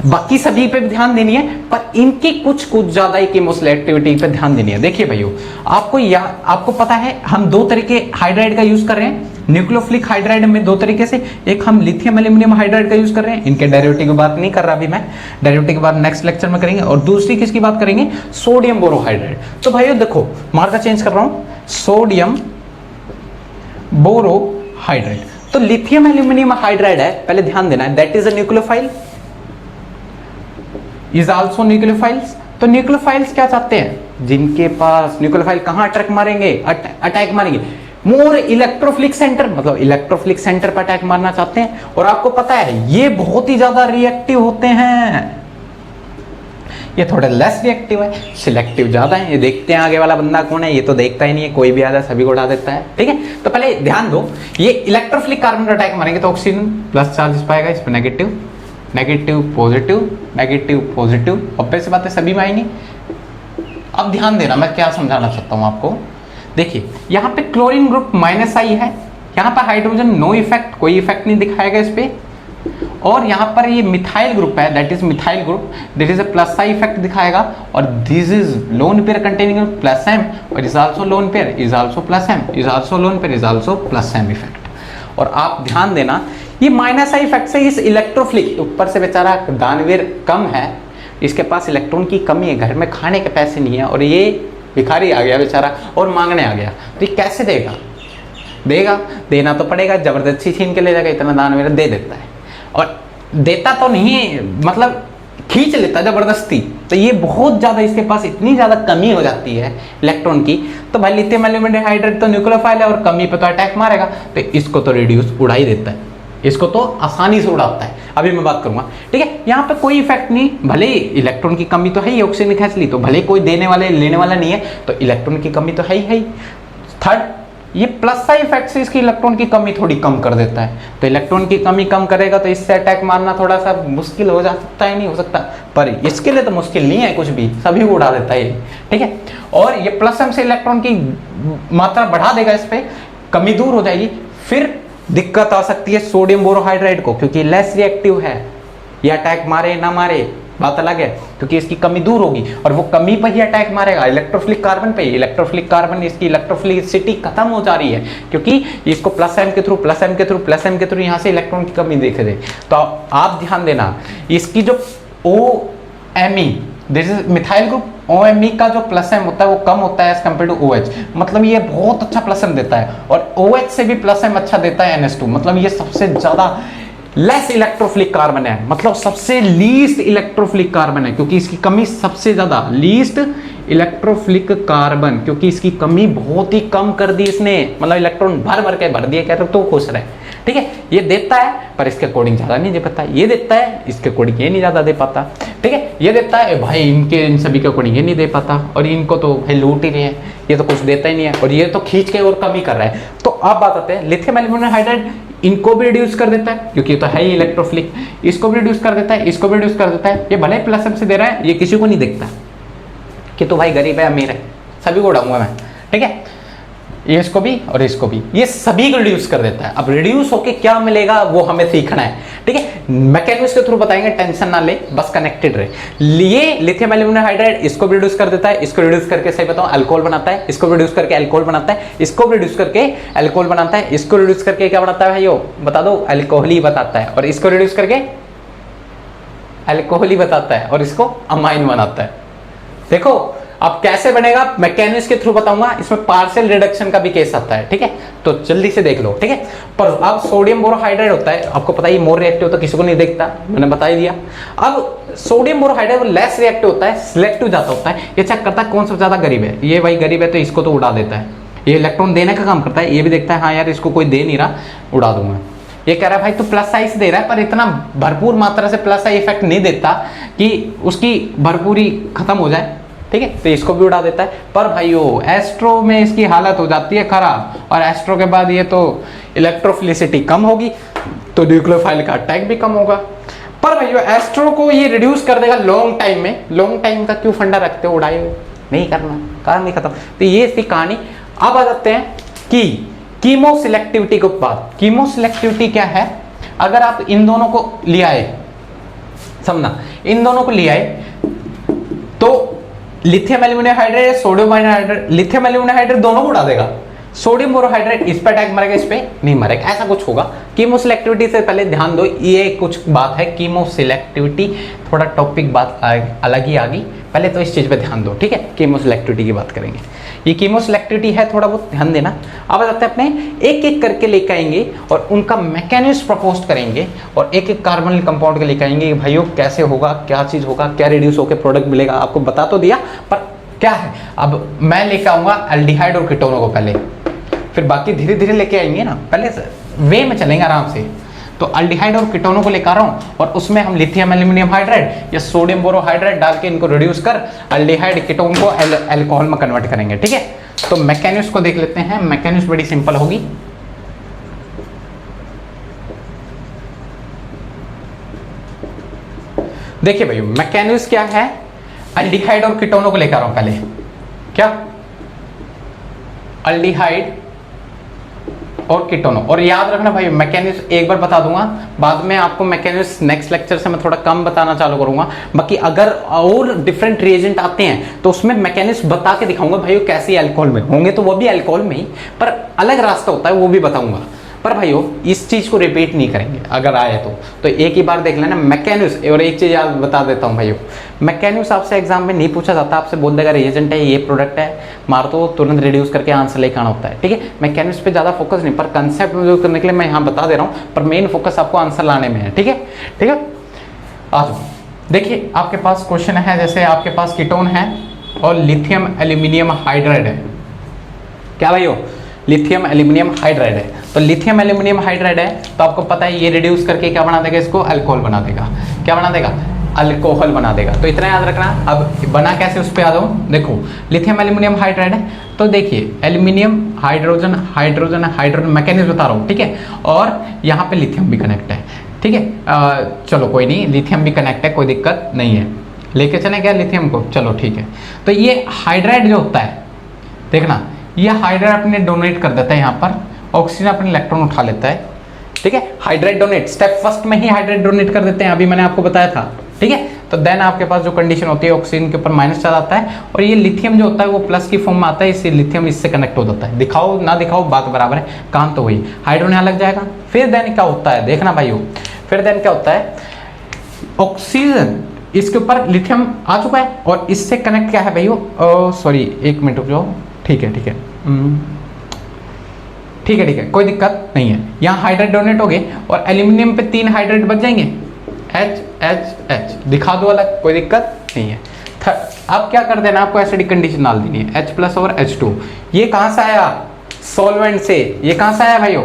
बाकी सभी पे भी ध्यान देनी है, पर इनकी कुछ ज्यादा ही कीमो सिलेक्टिविटी पे ध्यान देनी है। देखिए भाइयों, आपको पता है हम दो तरीके हाइड्राइड का यूज कर रहे हैं, न्यूक्लियोफिलिक हाइड्राइड में दो तरीके से, एक हम लिथियम एल्यूमिनियम हाइड्राइड का यूज कर रहे हैं, इनके डेरिवेटिव की बात नहीं कर रहा अभी मैं, डेरिवेटिव की बात नेक्स्ट लेक्चर में करेंगे, और दूसरी किसकी बात करेंगे, सोडियम बोरोहाइड्राइड। तो भाइयों देखो मार्का चेंज कर रहा हूं, सोडियम बोरोहाइड्राइड। तो लिथियम एल्यूमिनियम हाइड्राइड है, पहले ध्यान देना है, that is a nucleophile, is also nucleophiles. तो न्यूक्लियोफाइल्स क्या चाहते हैं, जिनके पास न्यूक्लियोफाइल कहां अटैक मारेंगे, अटैक मारेंगे मोर इलेक्ट्रोफिलिक सेंटर, मतलब इलेक्ट्रोफिलिक सेंटर पर अटैक मारना चाहते हैं। और आपको पता है ये बहुत ही ज्यादा रिएक्टिव होते हैं, ये थोड़े लेस रिएक्टिव है, सिलेक्टिव ज्यादा है। ये देखते हैं आगे वाला बंदा कौन है, ये तो देखता ही नहीं है, कोई भी आ जाए सभी को उड़ा देता है, ठीक है। तो पहले ध्यान दो, ये इलेक्ट्रोफिलिक कार्बन पर अटैक मारेंगे तो ऑक्सीजन प्लस चार्ज पाएगा, इस पर negative, negative positive, negative positive, obvious बात है सभी में आएंगे। अब ध्यान देना, मैं क्या समझाना चाहता हूं आपको, देखिए यहाँ पे क्लोरीन ग्रुप -I है, यहाँ पर हाइड्रोजन नो इफेक्ट, कोई इफेक्ट नहीं दिखाएगा इस पे, और यहाँ पर ये मिथाइल ग्रुप है, that is methyl group, this is a +I effect दिखाएगा, और this is lone pair containing +M, और is also lone pair, is also +M, is also lone pair, is also +M effect. और आप ध्यान देना, ये -I effect से इस इलेक्ट्रोफिलिक, ऊपर से बेचारा दानवीर कम है, इसके पास इलेक्ट्रॉन की कमी है, घर में खाने के पैसे नहीं है, और ये भिखारी आ गया बेचारा और मांगने आ गया, तो ये कैसे देगा, देना तो पड़ेगा, जबरदस्ती छीन के ले जाएगा, इतना दान मेरा दे देता है, और देता तो नहीं मतलब खींच लेता जबरदस्ती। तो ये बहुत ज्यादा, इसके पास इतनी ज्यादा कमी हो जाती है इलेक्ट्रॉन की, तो भाई लिथियम एल्यूमिनियम हाइड्राइड तो न्यूक्लियोफाइल है और कमी पे तो अटैक मारेगा, तो इसको तो रिड्यूस उड़ा ही देता है, इसको तो आसानी से उड़ाता है। अभी मैं बात करूंगा, ठीक है, यहाँ पे कोई इफेक्ट नहीं, भले ही इलेक्ट्रॉन की कमी तो है ही, ऑक्सीजन खींच ली, तो भले कोई देने वाले लेने वाला नहीं है, तो इलेक्ट्रॉन की कमी तो है ही। थर्ड, ये +I इफेक्ट से इसकी इलेक्ट्रॉन की कमी थोड़ी कम कर देता है, तो इलेक्ट्रॉन की कमी कम करेगा, तो इससे अटैक मारना थोड़ा सा मुश्किल हो जा सकता है, नहीं हो सकता, पर इसके लिए तो मुश्किल नहीं है कुछ भी, सभी को उड़ा देता है, ठीक है। और ये +M से इलेक्ट्रॉन की मात्रा बढ़ा देगा, इस पर कमी दूर हो जाएगी। फिर दिक्कत आ सकती है सोडियम बोरोहाइड्राइड को, क्योंकि लेस रिएक्टिव है, ये अटैक मारे ना मारे बात अलग है, क्योंकि इसकी कमी दूर होगी, और वो कमी पर ही अटैक मारेगा, इलेक्ट्रोफिलिक कार्बन पे। इलेक्ट्रोफिलिक कार्बन, इसकी इलेक्ट्रोफिलिसिटी खत्म हो जा रही है, क्योंकि इसको +M के थ्रू यहाँ से इलेक्ट्रॉन की कमी देखे दे। तो आप ध्यान देना, इसकी जो OMe, this is methyl group, OMe का जो +M होता है वो कम होता है एज कम्पेयर टू OH, मतलब ये बहुत अच्छा +M देता है, और OH से भी +M अच्छा देता है NH2, मतलब ये सबसे ज्यादा लेस इलेक्ट्रोफिलिक कार्बन है, मतलब सबसे लीस्ट इलेक्ट्रोफिलिक कार्बन है, क्योंकि इसकी कमी सबसे ज्यादा, लीस्ट इलेक्ट्रोफिलिक कार्बन, क्योंकि इसकी कमी बहुत ही कम कर दी इसने, मतलब इलेक्ट्रॉन भर के भर दिए, कहते तो खुश रहे, ठीक है। ये देता है पर इसके अकॉर्डिंग ज्यादा नहीं दे पाता, ये देता है इसके अकॉर्डिंग ये नहीं ज्यादा दे पाता, ठीक है। ये देता है भाई इन सभी के अकॉर्डिंग ये नहीं दे पाता, और इनको तो भाई लूट ही रहे हैं, ये तो कुछ देता ही नहीं है, और ये तो खींच के और कमी कर रहा है। तो अब बात आते हैं लिथियम एल्यूमिनियम हाइड्राइड, इनको भी रिड्यूस कर देता है, क्योंकि ये तो है ही इलेक्ट्रोफिलिक, इसको भी रिड्यूस कर देता है, इसको भी रिड्यूस कर देता है। ये भले +M से दे रहा है, ये किसी को नहीं देखता कि तो भाई गरीब है अमीर है, सभी को उड़ाऊंगा मैं, ठीक है। ये इसको भी और इसको भी, ये सभी को रिड्यूस कर देता है। अब रिड्यूस होके क्या मिलेगा वो हमें सीखना है, ठीक है, मैकेनिक्स के थ्रू बताएंगे, टेंशन ना ले, बस कनेक्टेड रहे। ये लिथियम एल्यूमिनियम हाइड्राइड इसको भी रिड्यूस कर देता है, इसको रिड्यूस करके सही बताऊं अल्कोहल बनाता है, इसको रिड्यूस करके अल्कोहल बनाता है, इसको रिड्यूस करके अल्कोहल बनाता है, इसको रिड्यूस करके क्या बनाता है भाइयों बता दो, अल्कोहल ही बताता है, और इसको रिड्यूस करके अल्कोहल ही बताता है, और इसको अमाइन बनाता है। देखो अब कैसे बनेगा मैकेनिक्स के थ्रू बताऊंगा, इसमें पार्शियल रिडक्शन का भी केस आता है, ठीक है, तो जल्दी से देख लो, ठीक है। पर अब सोडियम बोरोहाइड्राइड होता है, आपको पता है मोर रिएक्टिव होता है, किसी को नहीं देखता, मैंने बता ही दिया। अब सोडियम बोरोहाइड्राइड लेस रिएक्टिव होता है, सिलेक्टिव ज्यादा होता है, ये चेक करता है कौन सबसे ज्यादा गरीब है, ये भाई गरीब है तो इसको तो उड़ा देता है, ये इलेक्ट्रॉन देने का काम करता है, ये भी देखता है हाँ यार इसको कोई दे नहीं रहा, उड़ा दूंगा। ये कह रहा है भाई तू +I से दे रहा है, पर इतना भरपूर मात्रा से +I इफेक्ट नहीं देता कि उसकी भरपूरी खत्म हो जाए, ठीक है, तो इसको भी उड़ा देता है। पर भाइयों एस्ट्रो में इसकी हालत हो जाती है खराब, और एस्ट्रो के बाद ये तो इलेक्ट्रोफिलिसिटी कम होगी, तो न्यूक्लियोफाइल का अटैक भी कम होगा। पर भैया एस्ट्रो को ये रिड्यूस कर देगा लॉन्ग टाइम में। लॉन्ग टाइम का क्यों फंडा रखते हो, उड़ाए नहीं करना, काम नहीं खत्म। तो ये थी कहानी। अब आ जाते हैं कि कीमो सिलेक्टिविटी के बाद। कीमो सिलेक्टिविटी क्या है, अगर आप इन दोनों को ले आए, समझना, इन दोनों को ले आए तो lithium aluminium hydrate, sodium hydrate, lithium aluminium hydrate दोनों को उड़ा देगा। सोडियम बोरोहाइड्रेट इस पे अटैक मरेगा, इस पे नहीं मरेगा, ऐसा कुछ होगा। कीमो सिलेक्टिविटी से पहले ध्यान दो, ये कुछ बात है कीमो सिलेक्टिविटी, थोड़ा टॉपिक बात अलग ही आ गई, पहले तो इस चीज पे ध्यान दो, ठीक है। कीमो सिलेक्टिविटी की बात करेंगे, ये कीमो सिलेक्टिविटी है, थोड़ा बहुत ध्यान देना। अब आते हैं अपने एक एक करके लेकर आएंगे और उनका मैकेनिज्म प्रपोज करेंगे और एक एक कार्बोनिल कंपाउंड के लेकर आएंगे। भाइयों कैसे होगा, क्या चीज होगा, क्या रिड्यूस होकर प्रोडक्ट मिलेगा, आपको बता तो दिया, पर क्या है। अब मैं लेकर आऊंगा एल्डिहाइड और कीटोनों को पहले, फिर बाकी धीरे धीरे लेके आएंगे ना, पहले वे में चलेंगे आराम से। तो अल्डिहाइड और कीटोनों को लेकर आ रहा हूं और उसमें हम लिथियम एल्यूमिनियम हाइड्राइड या सोडियम बोरोहाइड्राइड डाल के इनको रिड्यूस कर अल्डिहाइड कीटोन को अल्कोहल में कन्वर्ट करेंगे, ठीक है। तो मैकेनिज्म को देख लेते हैं। मैकेनिज्म बड़ी सिंपल होगी। देखिए भाई मैकेनिज्म क्या है, अल्डिहाइड और कीटोनों को लेकर आ रहा हूं पहले, क्या अल्डिहाइड और कीटोनों। और याद रखना भाई मैकेनिज्म एक बार बता दूंगा, बाद में आपको मैकेनिज्म नेक्स्ट लेक्चर से मैं थोड़ा कम बताना चालू करूंगा। बाकी अगर और डिफरेंट रिएजेंट आते हैं तो उसमें मैकेनिज्म बता के दिखाऊंगा भाइयों, कैसे अल्कोहल में होंगे तो वो भी अल्कोहल में ही, पर अलग रास्ता होता है वो भी बताऊंगा। पर भाइयों इस चीज को रिपीट नहीं करेंगे, अगर आए तो एक ही बार देख लेना मैकेनिज्म। और एक चीज याद बता देता हूँ भाइयों, मैकेनिज्म आपसे एग्जाम में नहीं पूछा जाता, आपसे बोल देगा रिएजेंट है, ये प्रोडक्ट है, मार तो तुरंत रिड्यूस करके आंसर लेकर आना होता है, ठीक है। मैकेनिज्म पे ज्यादा फोकस नहीं, पर कंसेप्ट में करने के लिए मैं यहाँ बता दे रहा हूँ, पर मेन फोकस आपको आंसर लाने में है, ठीक है, ठीक है। आ जाओ, देखिए आपके पास क्वेश्चन है, जैसे आपके पास कीटोन है और लिथियम एल्यूमिनियम हाइड्राइड है, क्या भाइयों, लिथियम एल्यूमिनियम हाइड्राइड है। तो लिथियम एल्यूमिनियम हाइड्राइड है तो आपको पता है ये रिड्यूस करके क्या बना देगा, इसको अल्कोहल बना देगा। क्या बना देगा, अल्कोहल बना देगा। तो इतना याद रखना। अब बना कैसे उस पर आ जाओ, देखो लिथियम एल्यूमिनियम हाइड्राइड है तो देखिए aluminium hydrogen hydrogen hydrogen mechanism बता रहा हूँ, ठीक है। और यहाँ पे लिथियम भी कनेक्ट है, ठीक है। चलो कोई नहीं, लिथियम भी कनेक्ट है, कोई दिक्कत नहीं है, लेके चले क्या लिथियम को, चलो ठीक है। तो ये हाइड्राइड जो होता है, देखना ये हाइड्राइड अपने डोनेट कर देता है, यहाँ पर ऑक्सीजन अपने इलेक्ट्रॉन उठा लेता है, ठीक है। हाइड्राइड डोनेट स्टेप फर्स्ट में ही हाइड्राइड डोनेट कर देते हैं, अभी मैंने आपको बताया था, ठीक है। तो देन आपके पास जो कंडीशन होती है ऑक्सीजन के ऊपर माइनस चार्ज आता है और ये लिथियम जो होता है वो प्लस की फॉर्म में आता है, इससे लिथियम इससे कनेक्ट हो जाता है। दिखाओ ना दिखाओ बात बराबर है, काम तो वही, हाइड्रोजन यहाँ लग जाएगा। फिर देन क्या होता है, देखना भाइयों, फिर देन क्या होता है, ऑक्सीजन इसके ऊपर लिथियम आ चुका है और इससे कनेक्ट क्या है भाइयों, सॉरी एक मिनट रुक जाओ, ठीक है ठीक है ठीक है ठीक है, कोई दिक्कत नहीं है। यहाँ हाइड्राइड डोनेट हो गए और एल्यूमिनियम पे 3 हाइड्राइड बच जाएंगे, H H H दिखा दो अलग, कोई दिक्कत नहीं है। अब क्या कर देना, आपको एसिडिक कंडीशन डाल देनी है, H प्लस और H2। ये कहाँ से आया, सॉल्वेंट से। ये कहाँ से आया भाइयों,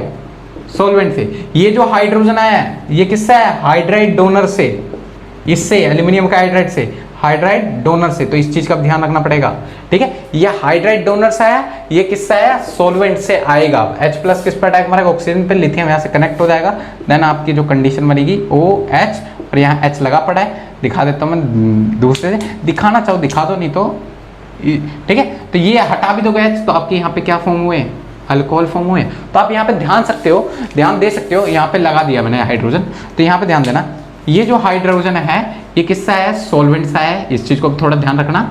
सॉल्वेंट से। ये जो हाइड्रोजन आया है ये किससे आया, हाइड्राइड डोनर से, इससे एल्यूमिनियम का हाइड्राइड से, हाइड्राइड डोनर से। तो इस चीज का ध्यान रखना पड़ेगा, ठीक है। ये हाइड्राइड डोनर से आया, ये किससे आया, सॉल्वेंट से आएगा। H प्लस किस पर अटैक मारेगा, ऑक्सीजन पे, लिथियम यहाँ से कनेक्ट हो जाएगा। देन आपकी जो कंडीशन बनेगी OH और यहाँ H लगा पड़ा है, दिखा देता हूँ मैं दूसरे से, दिखाना चाहो दिखा दो, नहीं तो ठीक है। तो ये हटा भी दोगे H तो आपके यहाँ पे क्या फॉर्म हुए, अल्कोहल फॉर्म हुए। तो आप यहाँ पे ध्यान दे सकते हो, यहाँ पे लगा दिया मैंने हाइड्रोजन। तो यहाँ पे ध्यान देना, ये जो हाइड्रोजन है ये किससे आया, सॉल्वेंट से आया, इस चीज को थोड़ा ध्यान रखना।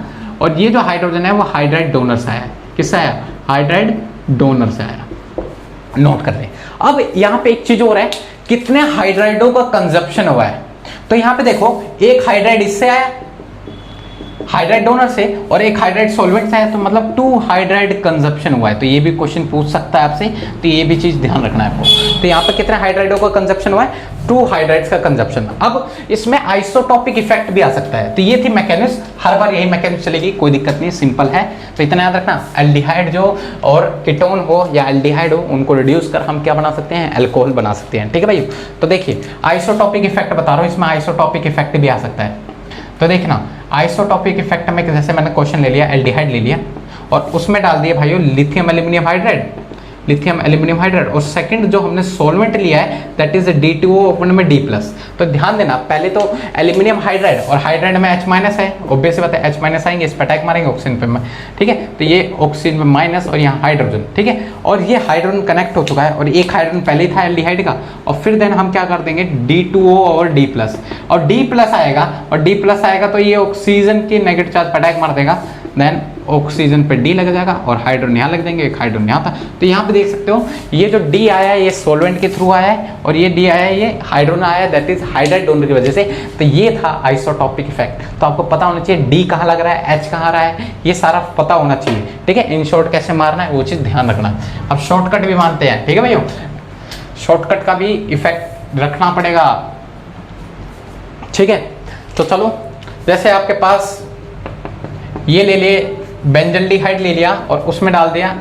और ये जो हाइड्रोजन है वो हाइड्राइड डोनर से आया, किससे आया, हाइड्राइड डोनर से आया, नोट कर ले। अब यहाँ पे एक चीज और है, कितने हाइड्राइडों का कंजप्शन हुआ है। तो यहाँ पे देखो एक हाइड्राइड इससे आया, हाइड्राइड डोनर से, और एक हाइड्राइड सॉल्वेंट से आया, तो मतलब 2 हाइड्राइड कंजप्शन हुआ है। तो ये भी क्वेश्चन पूछ सकता है आपसे, तो ये भी चीज ध्यान रखना है आपको। तो यहाँ पे कितने हाइड्राइडों का कंजप्शन हुआ है, 2 हाइड्राइड्स का कंजप्शन। अब इसमें आइसोटॉपिक इफेक्ट भी आ सकता है। तो ये थी मैकेनिज्म, हर बार यही मैकेनिज्म चलेगी, कोई दिक्कत नहीं, सिंपल है। तो इतना याद रखना, एल्डिहाइड जो और कीटोन हो या एल्डिहाइड हो, उनको रिड्यूस कर हम क्या बना सकते हैं, अल्कोहल बना सकते हैं, ठीक है भाई। तो देखिए आइसोटॉपिक इफेक्ट बता रहा हूँ, इसमें आइसोटॉपिक इफेक्ट भी आ सकता है। तो देखना आइसोटॉपिक इफेक्ट में, जैसे मैंने क्वेश्चन ले लिया, एल्डिहाइड ले लिया और उसमें डाल दिया भाइयों lithium aluminium hydride, lithium aluminium hydride, और सेकंड जो हमने सॉल्वेंट लिया है दैट इज D2O ओपन में D+। तो ध्यान देना, पहले तो एल्यूमिनियम हाइड्राइड, और हाइड्राइड में H- है, ऑब्वियस बात है H- आएंगे, इस पर अटैक मारेंगे ऑक्सीजन पे, ठीक है। तो ये ऑक्सीजन में माइनस और यहाँ हाइड्रोजन, ठीक है। और ये हाइड्रोजन कनेक्ट हो चुका है, और एक हाइड्रोजन पहले ही था एल्डिहाइड का, और फिर देन हम क्या कर देंगे D2O और D+, और D+ आएगा, और D+ आएगा तो ये ऑक्सीजन की नेगेटिव चार्ज पर अटैक मार देगा, देन ऑक्सीजन पे D लग जाएगा, और हाइड्रोजन यहाँ लग देंगे, एक हाइड्रोजन यहाँ था। तो यहाँ पे देख सकते हो ये जो D आया है ये सॉल्वेंट के थ्रू आया है, और ये D आया है ये हाइड्रोजन आया है, दैट इज हाइड्राइड डोनर की वजह से। तो ये था आइसोटॉपिक इफेक्ट। तो आपको पता होना चाहिए D कहाँ लग रहा है, H कहाँ रहा है, ये सारा पता होना चाहिए, ठीक है। इन शॉर्ट कैसे मारना है वो चीज़ ध्यान रखना। अब शॉर्टकट भी मानते हैं, ठीक है भैया, शॉर्टकट का भी इफेक्ट रखना पड़ेगा, ठीक है। तो चलो, जैसे आपके पास ये ले लिए बेंजल्डिहाइड ले लिया, और उसमें डाल दिया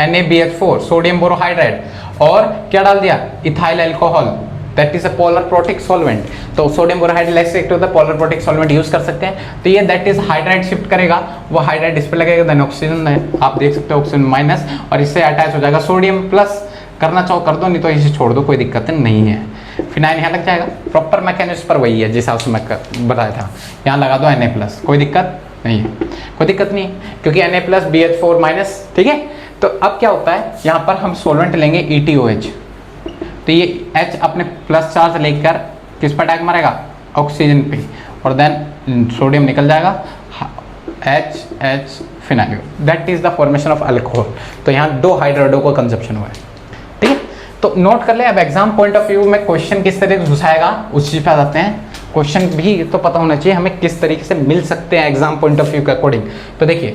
NaBH4 सोडियम बोरोहाइड्राइड, और क्या डाल दिया ethyl alcohol, that is a polar protic solvent. तो सोडियम बोरोहाइड्राइड लेस रिएक्टिव होता है, पोलर प्रोटिक सॉल्वेंट यूज कर सकते हैं। तो ये दैट इज हाइड्राइड शिफ्ट करेगा, वो हाइड्राइड इस पे लगेगा, देन ऑक्सीजन है, आप देख सकते हो ऑक्सीजन माइनस, और इससे अटैच हो जाएगा सोडियम प्लस, करना चाहो कर दो, नहीं तो इसे छोड़ दो, कोई दिक्कत नहीं है। फिनाइल यहाँ लग जाएगा, प्रॉपर मैकेनिज्म पर वही है जिस हिसाब से मैं बताया था, यहाँ लगा दो Na+, कोई दिक्कत नहीं है, कोई दिक्कत नहीं, क्योंकि Na+BH4-, ठीक है। तो अब क्या होता है, यहाँ पर हम सॉल्वेंट लेंगे ETOH, तो ये H अपने प्लस चार्ज लेकर किस पर अटैक मारेगा, ऑक्सीजन पे, और देन सोडियम निकल जाएगा, H phenyl, that is the formation of alcohol. तो यहाँ 2 हाइड्रोडो का कंजप्शन हुआ है, ठीक है। तो नोट कर ले। अब एग्जाम पॉइंट ऑफ व्यू में क्वेश्चन किस तरह से घुसाएगा उस चीज पे आ जाते हैं। क्वेश्चन भी तो पता होना चाहिए हमें किस तरीके से मिल सकते हैं एग्जाम पॉइंट ऑफ व्यू के अकॉर्डिंग। तो देखिए,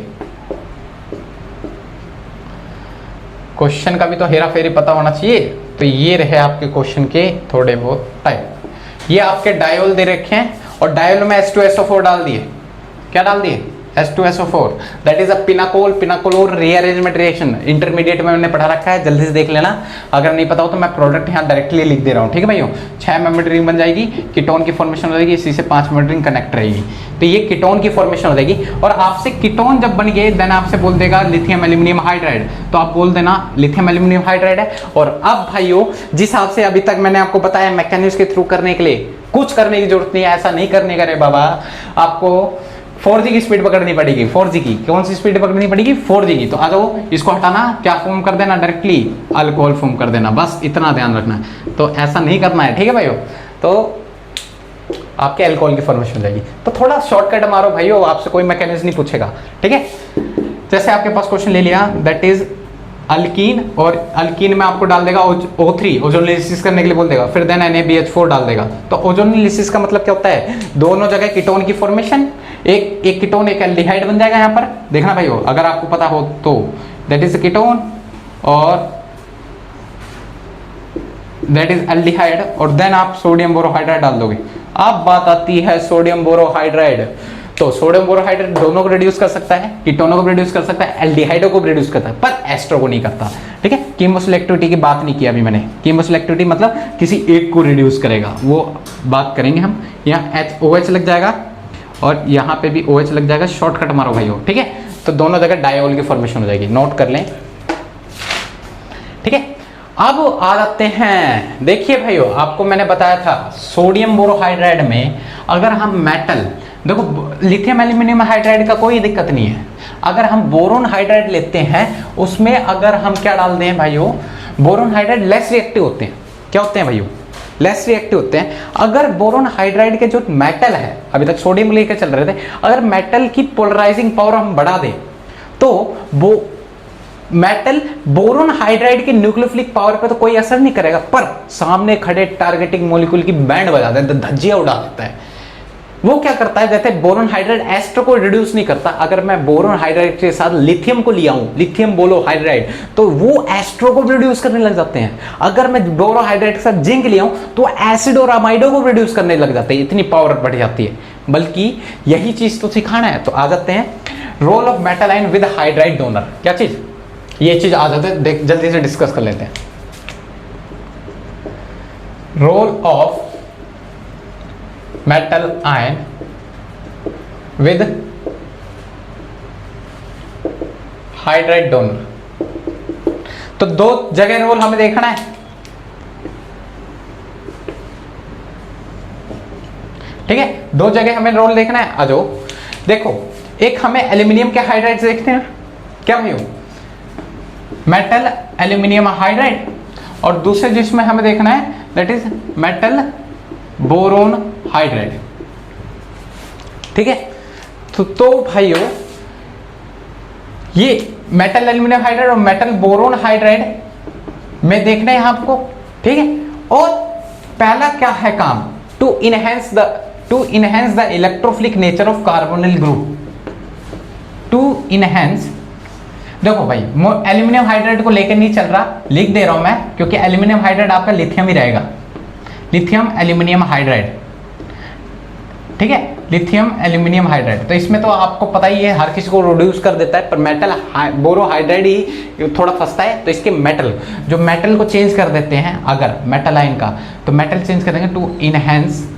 क्वेश्चन का भी तो हेरा फेरी पता होना चाहिए। तो ये रहे आपके क्वेश्चन के थोड़े बहुत टाइप। ये आपके डायोल दे रखे हैं, और डायोल में H2SO4 डाल दिए। क्या डाल दिए, H2SO4, that is a pinacol rearrangement reaction. Intermediate में मैंने पढ़ा रखा है, जल्दी से देख लेना। अगर नहीं पता हो तो मैं प्रोडक्ट यहाँ डायरेक्टली लिख दे रहा हूँ, ठीक है भाइयों। 6 मेंबर रिंग बन जाएगी, कीटोन की फॉर्मेशन हो जाएगी, इसी से 5 मेंबर रिंग कनेक्ट रहेगी। तो ये कीटोन की फॉर्मेशन हो जाएगी, और आपसे कीटोन जब बन गए देन आपसे बोल देगा लिथियम एल्यूमिनियम हाइड्राइड, तो आप बोल देना लिथियम एल्यूमिनियम हाइड्राइड है। और अब भाइयों जिस हिसाब से अभी तक मैंने आपको बताया मैकेनिज्म के थ्रू करने के लिए कुछ करने की जरूरत नहीं है, ऐसा नहीं करने का रे बाबा। आपको 4G की स्पीड पकड़नी पड़ेगी। 4G की कौन सी स्पीड पकड़नी पड़ेगी, 4G की। तो आ जाओ, इसको हटाना, क्या फॉर्म कर देना, डायरेक्टली अल्कोहल फॉर्म कर देना, बस इतना ध्यान रखना है। तो ऐसा नहीं करना है, ठीक है भाइयों। तो आपके अल्कोहल की फॉर्मेशन हो जाएगी। तो थोड़ा शॉर्टकट मारो भाइयों, आपसे कोई मैकेनिज्म नहीं पूछेगा, ठीक है। जैसे आपके पास क्वेश्चन ले लिया, दैट इज अल्कीन, और अल्कीन में आपको डाल देगा O3, ओजोनोलिसिस करने के लिए बोल देगा, फिर देन NaBH4 डाल देगा। तो ओजोनोलिसिस का मतलब क्या होता है, दोनों जगह कीटोन की फॉर्मेशन, एक कीटोन एक एल्डिहाइड बन जाएगा। यहाँ पर देखना भाई, अगर आपको पता हो तो दैट इज कीटोन और दैट इज एल्डिहाइड, और देन आप सोडियम बोरोहाइड्राइड डाल दोगे। अब बात आती है सोडियम बोरोहाइड्राइड। तो सोडियम बोरोहाइड्राइड दोनों को रिड्यूस कर सकता है, कीटोनों को रिड्यूस कर सकता है, एल्डिहाइडो को रिड्यूस करता है, पर एस्ट्रो को नहीं करता, ठीक है। कीमोसेलेक्टिविटी की बात नहीं की अभी मैंने। कीमोसेलेक्टिविटी मतलब किसी एक को रिड्यूस करेगा, वो बात करेंगे हम। यहाँ OH लग जाएगा और यहाँ पे भी OH लग जाएगा। शॉर्टकट मारो भाइयों, ठीक है। तो दोनों जगह डायोल की फॉर्मेशन हो जाएगी, नोट कर लें, ठीक है। अब आ जाते हैं, देखिए भाइयों, आपको मैंने बताया था सोडियम बोरोहाइड्राइड में अगर हम मेटल, देखो लिथियम एल्यूमिनियम हाइड्राइड का कोई दिक्कत नहीं है। अगर हम बोरोन हाइड्राइड लेते हैं, उसमें अगर हम क्या डाल दें भाइयों, बोरोन हाइड्राइड लेस रिएक्टिव होते हैं। क्या होते हैं भाइयों, लेस रिएक्टिव होते हैं। अगर बोरोन हाइड्राइड के जो मेटल है, अभी तक सोडियम लेकर चल रहे थे, अगर मेटल की पोलराइजिंग पावर हम बढ़ा दें तो वो मेटल बोरोन हाइड्राइड की न्यूक्लियोफिलिक पावर पे तो कोई असर नहीं करेगा, पर सामने खड़े टारगेटिंग मॉलिक्यूल की बैंड बजा देता है, धज्जियां उड़ा देता है। वो क्या करता है, जैसे बोरोन हाइड्राइड एस्ट्रो को रिड्यूस नहीं करता। अगर मैं बोरोन हाइड्राइड के साथ लिथियम को लिया हूं, लिथियम बोलो हाइड्राइड, तो वो एस्ट्रो को रिड्यूस करने लग जाते हैं। अगर मैं बोरो हाइड्राइड के साथ जिंक लिया हूं तो एसिड और अमाइडो को रिड्यूस करने लग जाते हैं, इतनी पावर बढ़ जाती है। बल्कि यही चीज तो सिखाना है। तो आ जाते हैं role of metal ion with hydride donor. क्या चीज, ये चीज आ जाते हैं, जल्दी से डिस्कस कर लेते हैं। Role of metal ion with hydride donor. तो दो जगह रोल हमें देखना है, ठीक है, दो जगह हमें रोल देखना है। आ जाओ, देखो एक हमें एल्यूमिनियम के हाइड्राइड्स देखते हैं, क्या भाई, मेटल एल्यूमिनियम हाइड्राइड, और दूसरे जिसमें हमें देखना है that is metal boron hydride, ठीक है। तो भाइयों ये मेटल एल्यूमिनियम हाइड्राइड और मेटल बोरोन हाइड्राइड में देखना है आपको, ठीक है। और पहला क्या है काम, to enhance the electrophilic nature of carbonyl group, to enhance. देखो भाई एल्यूमिनियम हाइड्राइड को लेकर नहीं चल रहा, लिख दे रहा हूं मैं, क्योंकि एल्यूमिनियम हाइड्राइड आपका लिथियम ही रहेगा, लिथियम एल्यूमिनियम हाइड्राइड, ठीक है, लिथियम एल्यूमिनियम हाइड्राइड। तो इसमें तो आपको पता ही है हर किसी को रिड्यूस कर देता है, पर मेटल बोरो हाइड्राइड ही थोड़ा फंसता है, तो इसके मेटल जो मेटल को चेंज कर देते हैं, अगर मेटल आयन का, तो मेटल चेंज कर देंगे टू इनहेंस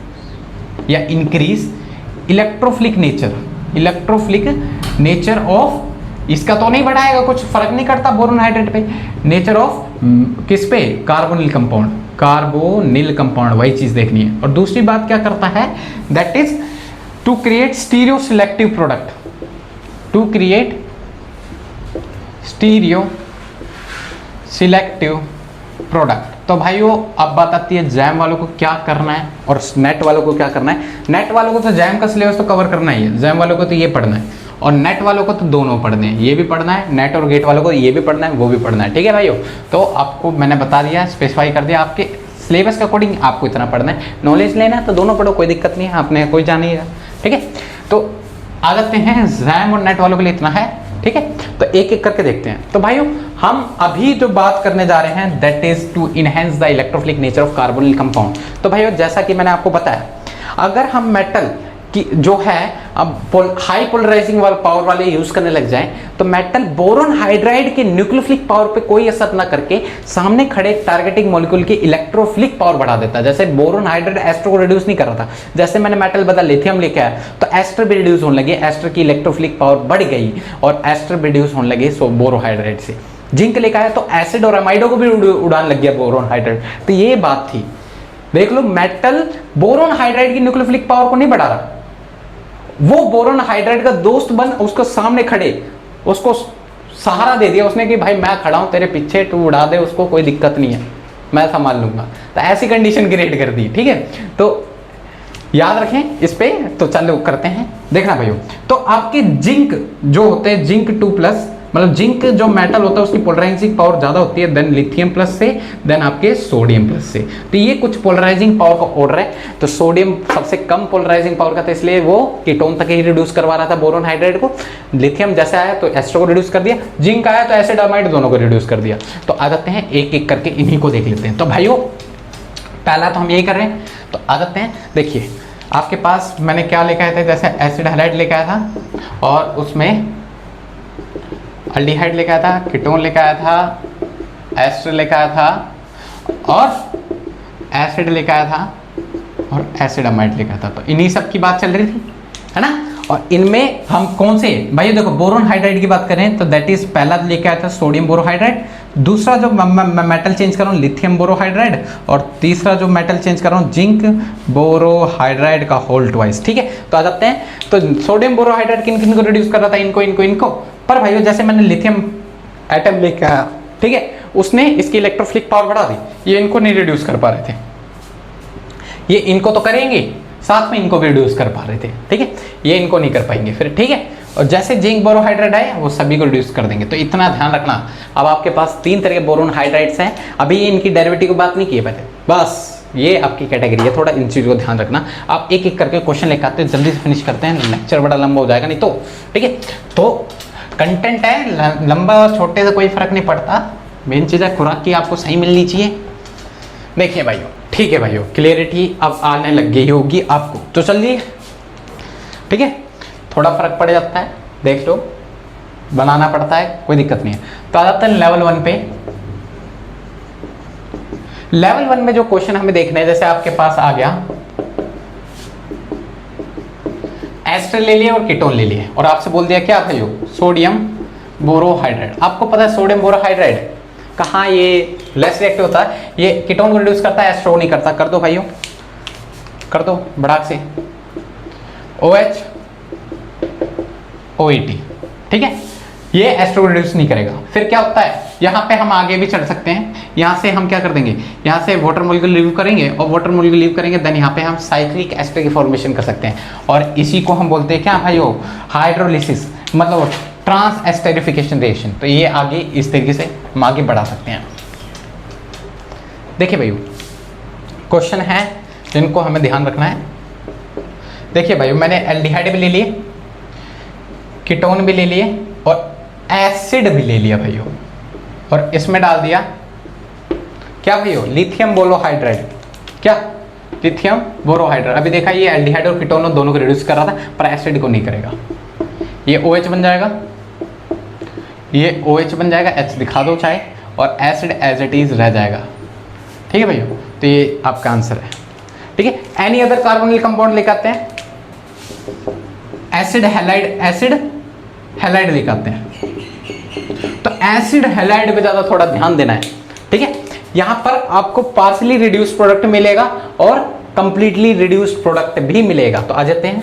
या इंक्रीज इलेक्ट्रोफिलिक नेचर ऑफ, इसका तो नहीं बढ़ाएगा, कुछ फर्क नहीं करता बोरोन हाइड्राइड पे, नेचर ऑफ किस पे, कार्बोनिल कंपाउंड, वही चीज देखनी है। और दूसरी बात क्या करता है, that is to create stereoselective product, to create stereoselective product. तो भाइयों अब बात आती है जैम वालों को क्या करना है और नेट वालों को क्या करना है। नेट वालों को तो जैम का सिलेबस तो कवर करना ही है, जैम वालों को तो ये पढ़ना है, और नेट वालों को तो दोनों पढ़ने हैं, ये भी पढ़ना है, नेट और गेट वालों को ये भी पढ़ना है, वो भी पढ़ना है, ठीक है भाइयों। तो आपको मैंने बता दिया, स्पेसिफाई कर दिया, आपके सिलेबस के अकॉर्डिंग आपको इतना पढ़ना है, नॉलेज लेना है तो दोनों पढ़ो, कोई दिक्कत नहीं है, आपने कोई जान नहीं रहा, ठीक है। तो आ जाते हैं जैम और नेट वालों के लिए इतना है, ठीक है। तो एक एक करके देखते हैं। तो भाइयों हम अभी जो बात करने जा रहे हैं that is to enhance the electrophilic nature of carbonyl compound. तो भाइयों जैसा कि मैंने आपको बताया, अगर हम मेटल कि जो है अब हाई पोलराइजिंग पावर वाले यूज करने लग जाएं, तो मेटल बोरोन हाइड्राइड के न्यूक्लियोफिलिक पावर पे कोई असर ना करके सामने खड़े टारगेटिंग मॉलिक्यूल की इलेक्ट्रोफिलिक पावर बढ़ा देता है। जैसे बोरोन हाइड्राइड एस्टर को रिड्यूस नहीं कर रहा था, जैसे मैंने मेटल बदला लिथियम लेके आया तो एस्टर भी रिड्यूस होने लगी, एस्टर की इलेक्ट्रोफिलिक पावर बढ़ गई और एस्टर भी रिड्यूस होने लगे बोरो हाइड्राइड से। जिंक लेके आया तो एसिड और अमाइडो को भी उड़ान लग गया बोरोन हाइड्राइड। तो ये बात थी, देख लो मेटल बोरोन हाइड्राइड की न्यूक्लियोफिलिक पावर को नहीं बढ़ा रहा, वो बोरोन हाइड्राइड का दोस्त बन उसको सामने खड़े उसको सहारा दे दिया उसने कि भाई मैं खड़ा हूं तेरे पीछे, तू उड़ा दे उसको, कोई दिक्कत नहीं है, मैं संभाल लूंगा। तो ऐसी कंडीशन क्रिएट कर दी, ठीक है। तो याद रखें इस पे। तो चलो करते हैं, देखना भाइयों। तो आपके जिंक जो होते हैं, जिंक 2+, मतलब जिंक जो मेटल होता है उसकी पोलराइजिंग पावर ज्यादा होती है देन लिथियम प्लस से, देन आपके सोडियम प्लस से। तो ये कुछ पोलराइजिंग पावर का ऑर्डर है। तो सोडियम सबसे कम पोलराइजिंग पावर का था, इसलिए वो कीटोन तक ही रिड्यूस करवा रहा था बोरोन हाइड्राइड को। लिथियम जैसे आया तो एस्टर को रिड्यूस कर दिया, जिंक आया तो एसिड अमाइड दोनों को रिड्यूस कर दिया। तो आ जाते हैं एक एक करके इन्हीं को देख लेते हैं। तो भाइयों पहला तो हम यही कर रहे हैं, तो आ जाते हैं। देखिए आपके पास मैंने क्या लेके आया था, जैसे एसिड हैलाइड लेके आया था और उसमें अल्डिहाइड लेके आया था, कीटोन लेके आया था, एस्टर लेके आया था और एसिड लेके आया था और एसिड अमाइड लेके आया था। तो इन्हीं सब की बात चल रही थी, है ना। और इनमें हम कौन से, भाई देखो बोरोन हाइड्राइड की बात करें तो दैट इज पहला लेके आया था सोडियम बोरोहाइड्राइड, दूसरा जो मैं मेटल चेंज कर रहा हूँ लिथियम बोरोहाइड्राइड, और तीसरा जो मेटल चेंज कर रहा हूँ जिंक बोरोहाइड्राइड का होल ट्वाइस, ठीक है। तो आ जाते हैं। तो सोडियम बोरोहाइड्राइड किन किन को रिड्यूस कर रहा था, इनको। पर भाइयों जैसे मैंने लिथियम एटम लेके आया, ठीक है, उसने इसकी इलेक्ट्रोफिलिक पावर बढ़ा दी, ये इनको नहीं रिड्यूस कर पा रहे थे, ये इनको तो करेंगे, साथ में इनको भी रिड्यूस कर पा रहे थे, ठीक है, ये इनको नहीं कर पाएंगे फिर, ठीक है। और जैसे जिंक बोरोहाइड्राइड है वो सभी को रिड्यूस कर देंगे। तो इतना ध्यान रखना। अब आपके पास 3 तरह के बोरोन हाइड्राइड्स हैं, अभी इनकी डेरिवेटिव की बात नहीं की है, बस ये आपकी कैटेगरी है, थोड़ा इन चीज़ों को ध्यान रखना। आप एक एक करके क्वेश्चन लेकर आते हैं, जल्दी से फिनिश करते हैं, लेक्चर बड़ा लंबा हो जाएगा नहीं तो, ठीक है। तो कंटेंट है, लंबा और छोटे से कोई फर्क नहीं पड़ता, मेन चीज़ है खुराक की आपको सही मिलनी चाहिए। देखिए भाइयों, ठीक है भाइयों, क्लियरिटी अब आने लग गई होगी आपको। तो चलिए, ठीक है, थोड़ा फर्क पड़ जाता है, देख लो, बनाना पड़ता है, कोई दिक्कत नहीं है। तो आ जाते हैं लेवल 1 पे। लेवल 1 में जो क्वेश्चन हमें देखना है, जैसे आपके पास आ गया एस्टर ले लिया और कीटोन ले लिए और आपसे बोल दिया क्या भाइयों, सोडियम बोरोहाइड्राइड। आपको पता है सोडियम बोरोहाइड्राइड कहाँ ये लेस रिएक्टिव होता है, ये कीटोन को रिड्यूस करता है, एस्ट्रो नहीं करता। कर दो भाइयों, कर दो बढ़ाक से, OH OET, ठीक है, ये एस्ट्रो रिड्यूस नहीं करेगा। फिर क्या होता है, यहाँ पे हम आगे भी चढ़ सकते हैं। यहाँ से हम क्या कर देंगे, यहाँ से वाटर मोलिक्यूल लीव करेंगे और वाटर मोलिक्यूल लीव करेंगे, देन यहाँ पे हम साइक्लिक एस्टर की फॉर्मेशन कर सकते हैं। और इसी को हम बोलते हैं क्या भाइयों, हाइड्रोलिसिस, मतलब ट्रांस एस्टेरिफिकेशन रिएक्शन। तो ये आगे इस तरीके से हम आगे बढ़ा सकते हैं। देखिए भाइयों, क्वेश्चन है जिनको हमें ध्यान रखना है। देखिए भाइयों, मैंने एल्डिहाइड भी ले लिए, कीटोन भी ले लिए और एसिड भी ले लिया भाइयों, और इसमें डाल दिया क्या भाइयों, लिथियम बोरोहाइड्राइड। क्या, लिथियम बोरोहाइड्राइड। अभी देखा ये एल्डिहाइड और कीटोन दोनों को रिड्यूस कर रहा था, पर एसिड को नहीं करेगा। ये OH बन जाएगा, ये OH बन जाएगा, H दिखा दो चाहे, और एसिड एज इट इज रह जाएगा। ठीक है भैया, तो ये आपका आंसर है। ठीक है, एनी अदर कार्बोनिल कंपाउंड लेकर आते हैं, एसिड हैलाइड, एसिड हैलाइड लेकर आते हैं। तो एसिड हैलाइड पे ज्यादा थोड़ा ध्यान देना है। ठीक है, यहां पर आपको पार्शियली रिड्यूस्ड प्रोडक्ट मिलेगा और कंप्लीटली रिड्यूस्ड प्रोडक्ट भी मिलेगा। तो आ जाते हैं,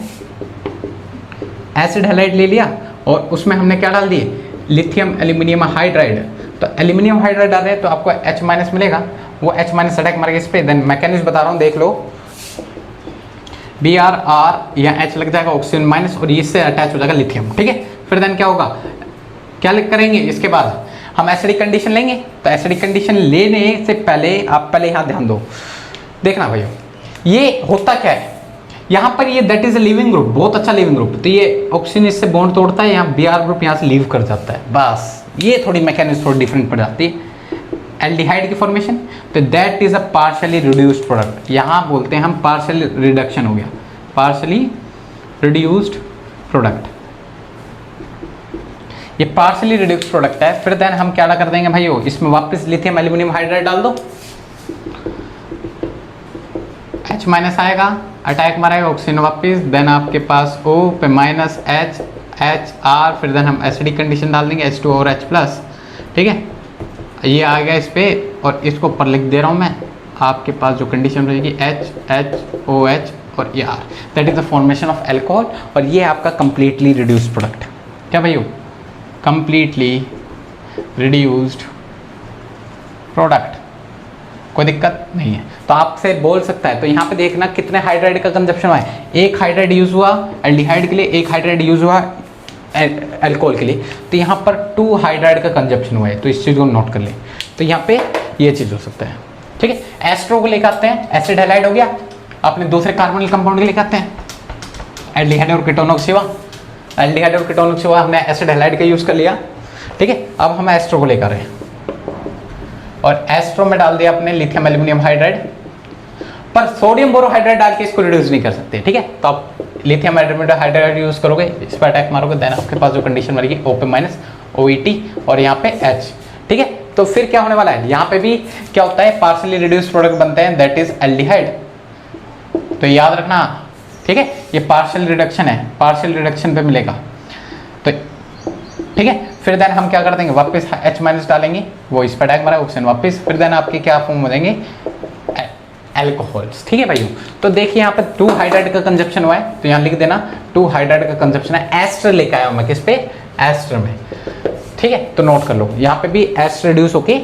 एसिड हैलाइड ले लिया और उसमें हमने क्या डाल दिए, लिथियम एल्यूमिनियम हाइड्राइड। तो एल्यूमिनियम हाइड्राइड डाल रहे हैं तो आपको H- मिलेगा, वो H- अटैक मारेगा इस पे। देन मैकेनिज्म बता रहा हूं, देख लो, Br या H लग जाएगा ऑक्सीजन माइनस, और इससे अटैच हो जाएगा लिथियम। ठीक है, फिर देन क्या होगा, क्या करेंगे इसके बाद हम एसिडिक कंडीशन लेंगे। तो एसिडिक कंडीशन लेने से पहले आप पहले यहाँ ध्यान दो, देखना भैया ये होता क्या है। यहाँ पर ये that is a leaving group, बहुत अच्छा लिविंग ग्रुप। तो ये ऑक्सीजन इससे बॉन्ड तोड़ता है, यहाँ Br ग्रुप यहाँ से लीव कर जाता है। बस ये थोड़ी मैकेनिज्म थोड़ी डिफरेंट पड़ जाती है। एल्डिहाइड की फॉर्मेशन, तो that is a partially reduced product. यहाँ बोलते हैं हम पार्शियल रिडक्शन हो गया, पार्शियली रिड्यूस्ड प्रोडक्ट, ये पार्शियली रिड्यूस्ड प्रोडक्ट है। फिर देन हम क्या कर देंगे भाइयों, इसमें वापस लिथियम एल्यूमिनियम हाइड्राइड डाल दो, H- आएगा, अटैक मारेगा ऑक्सीजन वापस, देन आपके पास O पे माइनस H HR, फिर देन हम एसिडिक कंडीशन डाल देंगे H2 और H+। ठीक है, ये आ गया इस पे, और इसको ऊपर लिख दे रहा हूँ मैं, आपके पास जो कंडीशन रहेगी HOH और ये R, that is the formation of alcohol. और ये आपका कंप्लीटली रिड्यूस्ड प्रोडक्ट। क्या भाइयों, कंप्लीटली रिड्यूस्ड प्रोडक्ट, कोई दिक्कत नहीं है। तो आपसे बोल सकता है, तो यहाँ पे देखना कितने हाइड्राइड का कंजप्शन हुआ है। एक हाइड्राइड यूज हुआ एल्डिहाइड के लिए, एक हाइड्राइड यूज हुआ एल्कोहल के लिए। तो यहाँ पर 2 हाइड्राइड का कंजप्शन हुआ है, तो इस चीज़ को नोट कर ले। तो यहाँ पे ये चीज़ हो सकता है। ठीक है, एस्ट्रो को लेकर आते हैं, एसिड हैलाइड हो गया, अपने दूसरे कार्बोनिल कंपाउंड के लेकर आते हैं, एल्डिहाइड और कीटोनों के सिवा, एल्डिहाइड और कीटोनों के सिवा हमने एसिड हैलाइड का यूज़ कर लिया। ठीक है, अब हम एस्ट्रो को लेकर आए और एस्ट्रो में डाल दिया अपने लिथियम एल्यूमिनियम हाइड्राइड, पर सोडियम बोरोहाइड्राइड डाल के इसको रिड्यूस नहीं कर सकते। ठीक है, तो आप लिथियम एल्यूमिनियम हाइड्राइड यूज करोगे, इस पर अटैक मारोगे, देन आपके पास जो कंडीशन बनेगी O OET और यहाँ पे H। ठीक है, तो फिर क्या होने वाला है, यहाँ पे भी क्या होता है, पार्शियली रिड्यूस्ड प्रोडक्ट बनते हैं, दैट इज एल्डिहाइड। तो याद रखना, ठीक है, ये पार्शियल रिडक्शन है, पार्शियल रिडक्शन पे मिलेगा। तो ठीक है, फिर देन हम क्या कर देंगे, वापस H- डालेंगे, वो इस पर अटैक मारा ऑक्सीजन वापस, फिर देन आपके क्या फॉर्म हो जाएंगे, एल्कोहल्स। ठीक है भाइयों, तो देखिए यहाँ पे 2 हाइड्राइड का कंजप्शन हुआ है, तो यहाँ लिख देना 2 हाइड्राइड का कंजप्शन है। एस्टर लेकर आया हूं मैं, किस पे, एस्टर में। ठीक है, तो नोट कर लो, यहाँ पे भी एस्टर रिड्यूस होके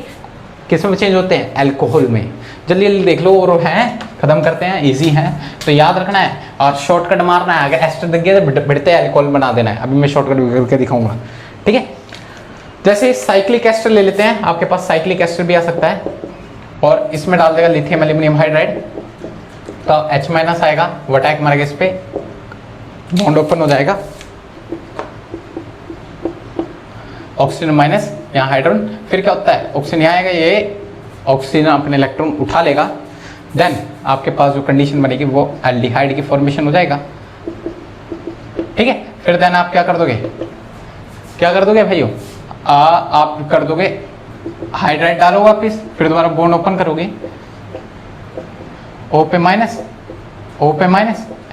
किस में चेंज होते हैं, एल्कोहल में। जल्दी जल्दी देख लो, और है खत्म करते हैं, इजी है, तो याद रखना है और शॉर्टकट मारना है। अगर एस्टर दिख गया तो बढ़ते एल्कोहल बना देना है। अभी मैं शॉर्टकट करके दिखाऊंगा। ठीक है, जैसे साइक्लिक एस्टर ले लेते हैं, आपके पास साइक्लिक एस्टर भी आ सकता है, और इसमें डाल देगा लिथियम एल्यूमिनियम हाइड्राइड, तो H- आएगा, वो अटैक मारेगा इस पे, बॉन्ड ओपन हो जाएगा, ऑक्सीजन माइनस, यहाँ हाइड्रोजन। फिर क्या होता है, ऑक्सीजन यहाँ आएगा, ये ऑक्सीजन अपने इलेक्ट्रॉन उठा लेगा, देन आपके पास जो कंडीशन बनेगी वो एल्डिहाइड की फॉर्मेशन हो जाएगा। ठीक है, फिर देन आप क्या कर दोगे, क्या कर दोगे भाइयों, आप कर दोगे हाइड्राइड डालोगे वापिस, फिर दोबारा बॉन्ड ओपन करोगे, O पे माइनस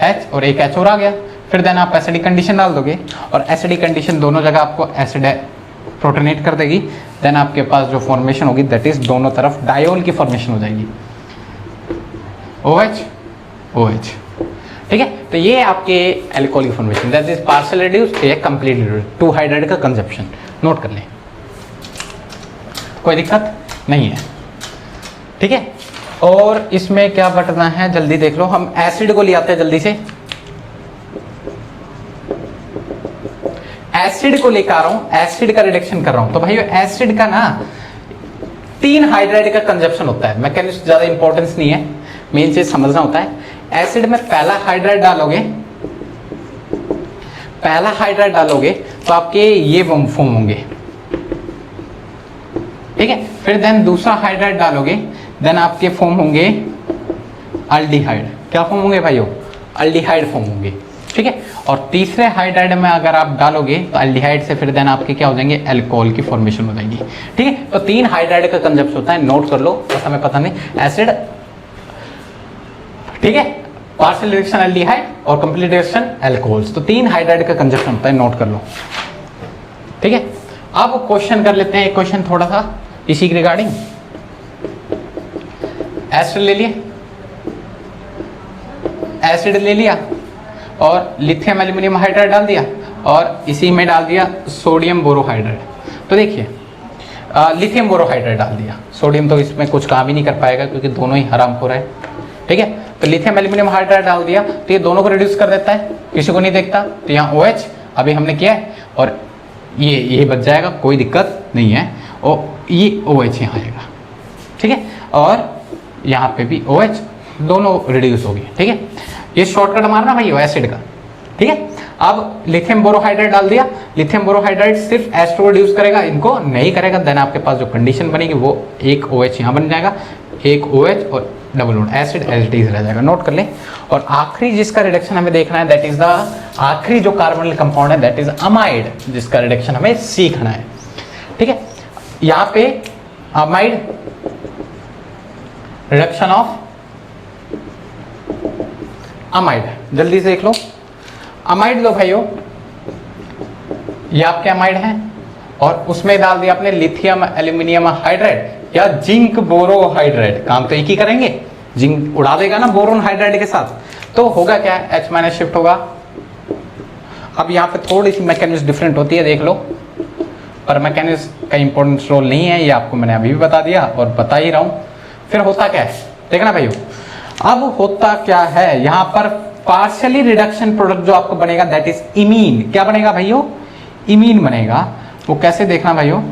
H और एक H और आ गया। फिर देन आप एसिडिक कंडीशन डाल दोगे, और एसिडिक कंडीशन दोनों जगह आपको एसिड प्रोटोनेट कर देगी, देन आपके पास जो फॉर्मेशन होगी दैट इज दोनों तरफ डायोल की फॉर्मेशन हो जाएगी, OH OH। ठीक है, तो ये आपके एल्कोहल की formation that is partial reduced या कंप्लीट रिड्यूस्ड, 2 हाइड्राइड का कंजप्शन नोट कर लें, कोई दिक्कत नहीं है। ठीक है, और इसमें क्या बटना है जल्दी देख लो, हम एसिड को ले आते हैं जल्दी से, एसिड को लेकर आ रहा हूं, एसिड का रिडक्शन कर रहा हूं। तो भाई एसिड का ना 3 हाइड्राइड का कंजप्शन होता है, मैकेनिक्स ज्यादा इंपॉर्टेंस नहीं है, मेन चीज समझना होता है। एसिड में पहला हाइड्राइड डालोगे, पहला हाइड्राइड डालोगे तो आपके ये फॉर्म होंगे, ठीक है। फिर देन दूसरा हाइड्राइड डालोगे, देन आपके फॉर्म होंगे अल्डिहाइड। क्या फॉर्म होंगे भाइयों? अल्डिहाइड फॉर्म होंगे, ठीक है। और तीसरे हाइड्राइड में अगर आप डालोगे तो अल्डिहाइड से फिर देन आपके क्या हो जाएंगे? अल्कोहल की फॉर्मेशन हो जाएगी, ठीक है। तो 3 हाइड्राइड का कंजप्शन होता है, नोट कर लो, बस हमें पता नहीं एसिड, ठीक है, पार्शियल रिडक्शन अल्डिहाइड और कंप्लीट रिडक्शन अल्कोहल्स। तो 3 हाइड्राइड का कंजप्शन होता है, नोट कर लो, ठीक है। अब क्वेश्चन कर लेते हैं, एक क्वेश्चन थोड़ा सा इसी के रिगार्डिंग। एसिड ले लिया, एसिड ले लिया और लिथियम एल्यूमिनियम हाइड्राइड डाल दिया और इसी में डाल दिया सोडियम बोरोहाइड्राइड। तो देखिए लिथियम बोरोहाइड्राइड डाल दिया, सोडियम तो इसमें कुछ काम ही नहीं कर पाएगा क्योंकि दोनों ही हराम हो रहा है, ठीक है। तो लिथियम एल्यूमिनियम हाइड्राइड डाल दिया तो ये दोनों को रिड्यूस कर देता है, किसी को नहीं देखता। तो यहाँ OH अभी हमने किया है और ये बच जाएगा, कोई दिक्कत नहीं है। और ये OH यहाँ आएगा, ठीक है, और यहाँ पे भी OH, दोनों रिड्यूस हो गए, ठीक है। ये शॉर्टकट मारना भाई एसिड का, ठीक है। अब लिथियम बोरोहाइड्राइड डाल दिया, लिथियम बोरोहाइड्राइड सिर्फ एच टू रिड्यूस करेगा, इनको नहीं करेगा। देन आपके पास जो कंडीशन बनेगी वो एक OH यहाँ बन जाएगा, एक OH और डबल बॉन्ड एसिड एसिड रह जाएगा, नोट कर ले। और आखिरी जिसका रिडक्शन हमें देखना है दैट इज द आखिरी जो कार्बोनिल कंपाउंड है दैट इज अमाइड, जिसका रिडक्शन हमें सीखना है, ठीक है। यहाँ पे अमाइड रिडक्शन ऑफ अमाइड, जल्दी से देख लो। अमाइड लो भाइयों, ये आपके अमाइड हैं और उसमें डाल दिया आपने लिथियम एल्यूमिनियम हाइड्राइड या जिंक बोरोहाइड्राइड, काम तो एक ही करेंगे, जिंक उड़ा देगा ना बोरोन हाइड्राइड के साथ। तो होगा क्या? H- शिफ्ट होगा। अब यहाँ पे थोड़ी सी मैकेनिज्म डिफरेंट होती है, देख लो, पर मैकेनिज्म का इंपॉर्टेंट रोल नहीं है, ये आपको मैंने अभी भी बता दिया और बता ही रहा हूं। फिर होता क्या है देखना भाइयों, अब होता क्या है यहाँ पर पार्शियली रिडक्शन प्रोडक्ट जो आपको बनेगा दैट इज इमीन। क्या बनेगा भाइयों? इमीन बनेगा। वो कैसे देखना भाइयों,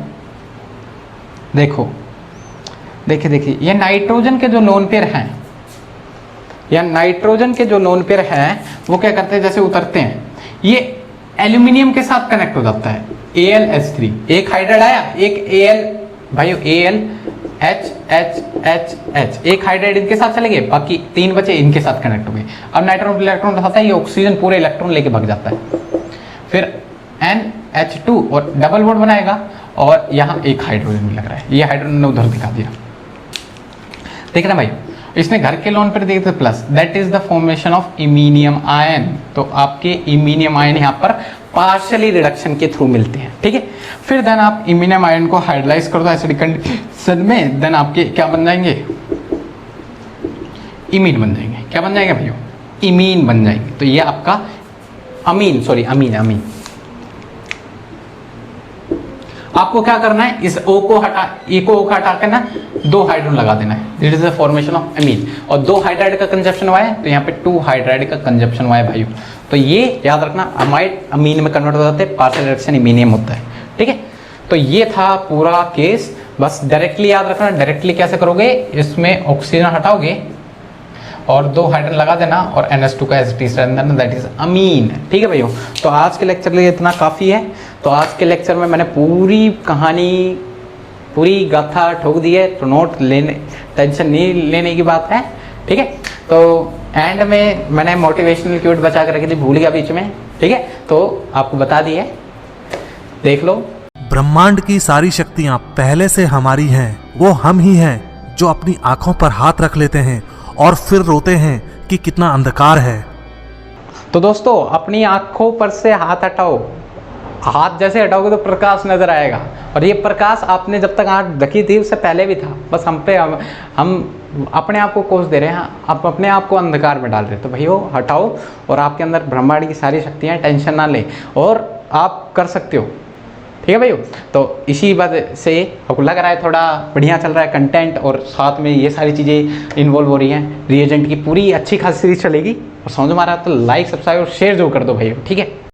देखो देखिए देखिए, ये नाइट्रोजन के जो लोन पेयर हैं, या नाइट्रोजन के जो लोन पेयर हैं वो क्या करते हैं, जैसे उतरते हैं ये एल्यूमिनियम के साथ कनेक्ट हो जाता है, AlH3, एक हाइड्राइड आया, एक Al भाइयों, AlH, एक हाइड्राइड इनके साथ चले गए, बाकी 3 बचे इनके साथ कनेक्ट हो गए। अब नाइट्रोजन इलेक्ट्रॉन उठाता है, ये ऑक्सीजन पूरे इलेक्ट्रॉन लेके भाग जाता है, फिर NH2 और डबल बॉन्ड बनाएगा और यहाँ एक हाइड्रोजन भी लग रहा है, ये हाइड्रोजन ने उधर दिखा दिया, देखना भाई। इसने घर के लोन पर दिए थे plus, that is the formation of iminium ion. तो आपके इमीनियम आयन यहाँ पर पार्शियली रिडक्शन के थ्रू मिलते हैं, ठीक है। फिर देन आप इमीनियम आयन को हाइड्रोलाइज कर दो एसिडिक कंडीशन में, देन आपके क्या बन जाएंगे? इमीन बन जाएंगे। क्या बन जाएंगे भाइयों? इमीन बन जाएंगे। तो ये आपका अमीन, सॉरी अमीन, अमीन। आपको क्या करना है, इस O को हटा, E को हटा के ना 2 हाइड्रोजन लगा देना है, this is the formation of amine. और 2 हाइड्राइड का कंजप्शन हुआ है तो यहाँ पे 2 हाइड्राइड का कंजप्शन हुआ है भाइयों। तो ये याद रखना, अमाइड अमीन में कन्वर्ट हो जाते हैं, पार्शियल रिडक्शन इमीनियम होता है, ठीक है। तो ये था पूरा केस, बस डायरेक्टली याद रखना। डायरेक्टली कैसे करोगे, इसमें ऑक्सीजन हटाओगे और 2 हाइड्रोजन लगा देना और NH2 का एसिड रहना, दैट इज अमीन, ठीक है भाइयों। तो आज के लेक्चर के लिए इतना काफ़ी है। तो आज के लेक्चर में मैंने पूरी कहानी, पूरी गाथा ठोक दी है, तो नोट लेने, टेंशन नहीं लेने की बात है, ठीक है। तो एंड में मैंने मोटिवेशनल क्यूट बचा कर रखी थी, भूल गया बीच में, ठीक है। तो आपको बता दी है, देख लो। ब्रह्मांड की सारी शक्तियाँ पहले से हमारी हैं, वो हम ही हैं जो अपनी आंखों पर हाथ रख लेते हैं और फिर रोते हैं कि कितना अंधकार है। तो दोस्तों अपनी आंखों पर से हाथ हटाओ, हाथ जैसे हटाओगे तो प्रकाश नजर आएगा, और ये प्रकाश आपने जब तक आँख ढकी थी उससे पहले भी था, बस हम अपने आप को कोस दे रहे हैं, आप अपने आप को अंधकार में डाल रहे हैं। तो भैया हटाओ, और आपके अंदर ब्रह्मांड की सारी शक्तियाँ, टेंशन ना ले और आप कर सकते हो। ठीक है भैया, तो इसी बात से आपको लग रहा है थोड़ा बढ़िया चल रहा है कंटेंट, और साथ में ये सारी चीज़ें इन्वॉल्व हो रही हैं, रिएजेंट की पूरी अच्छी खासी सीरीज चलेगी। और समझ में आ रहा है तो लाइक, सब्सक्राइब और शेयर जरूर कर दो भैया, ठीक है।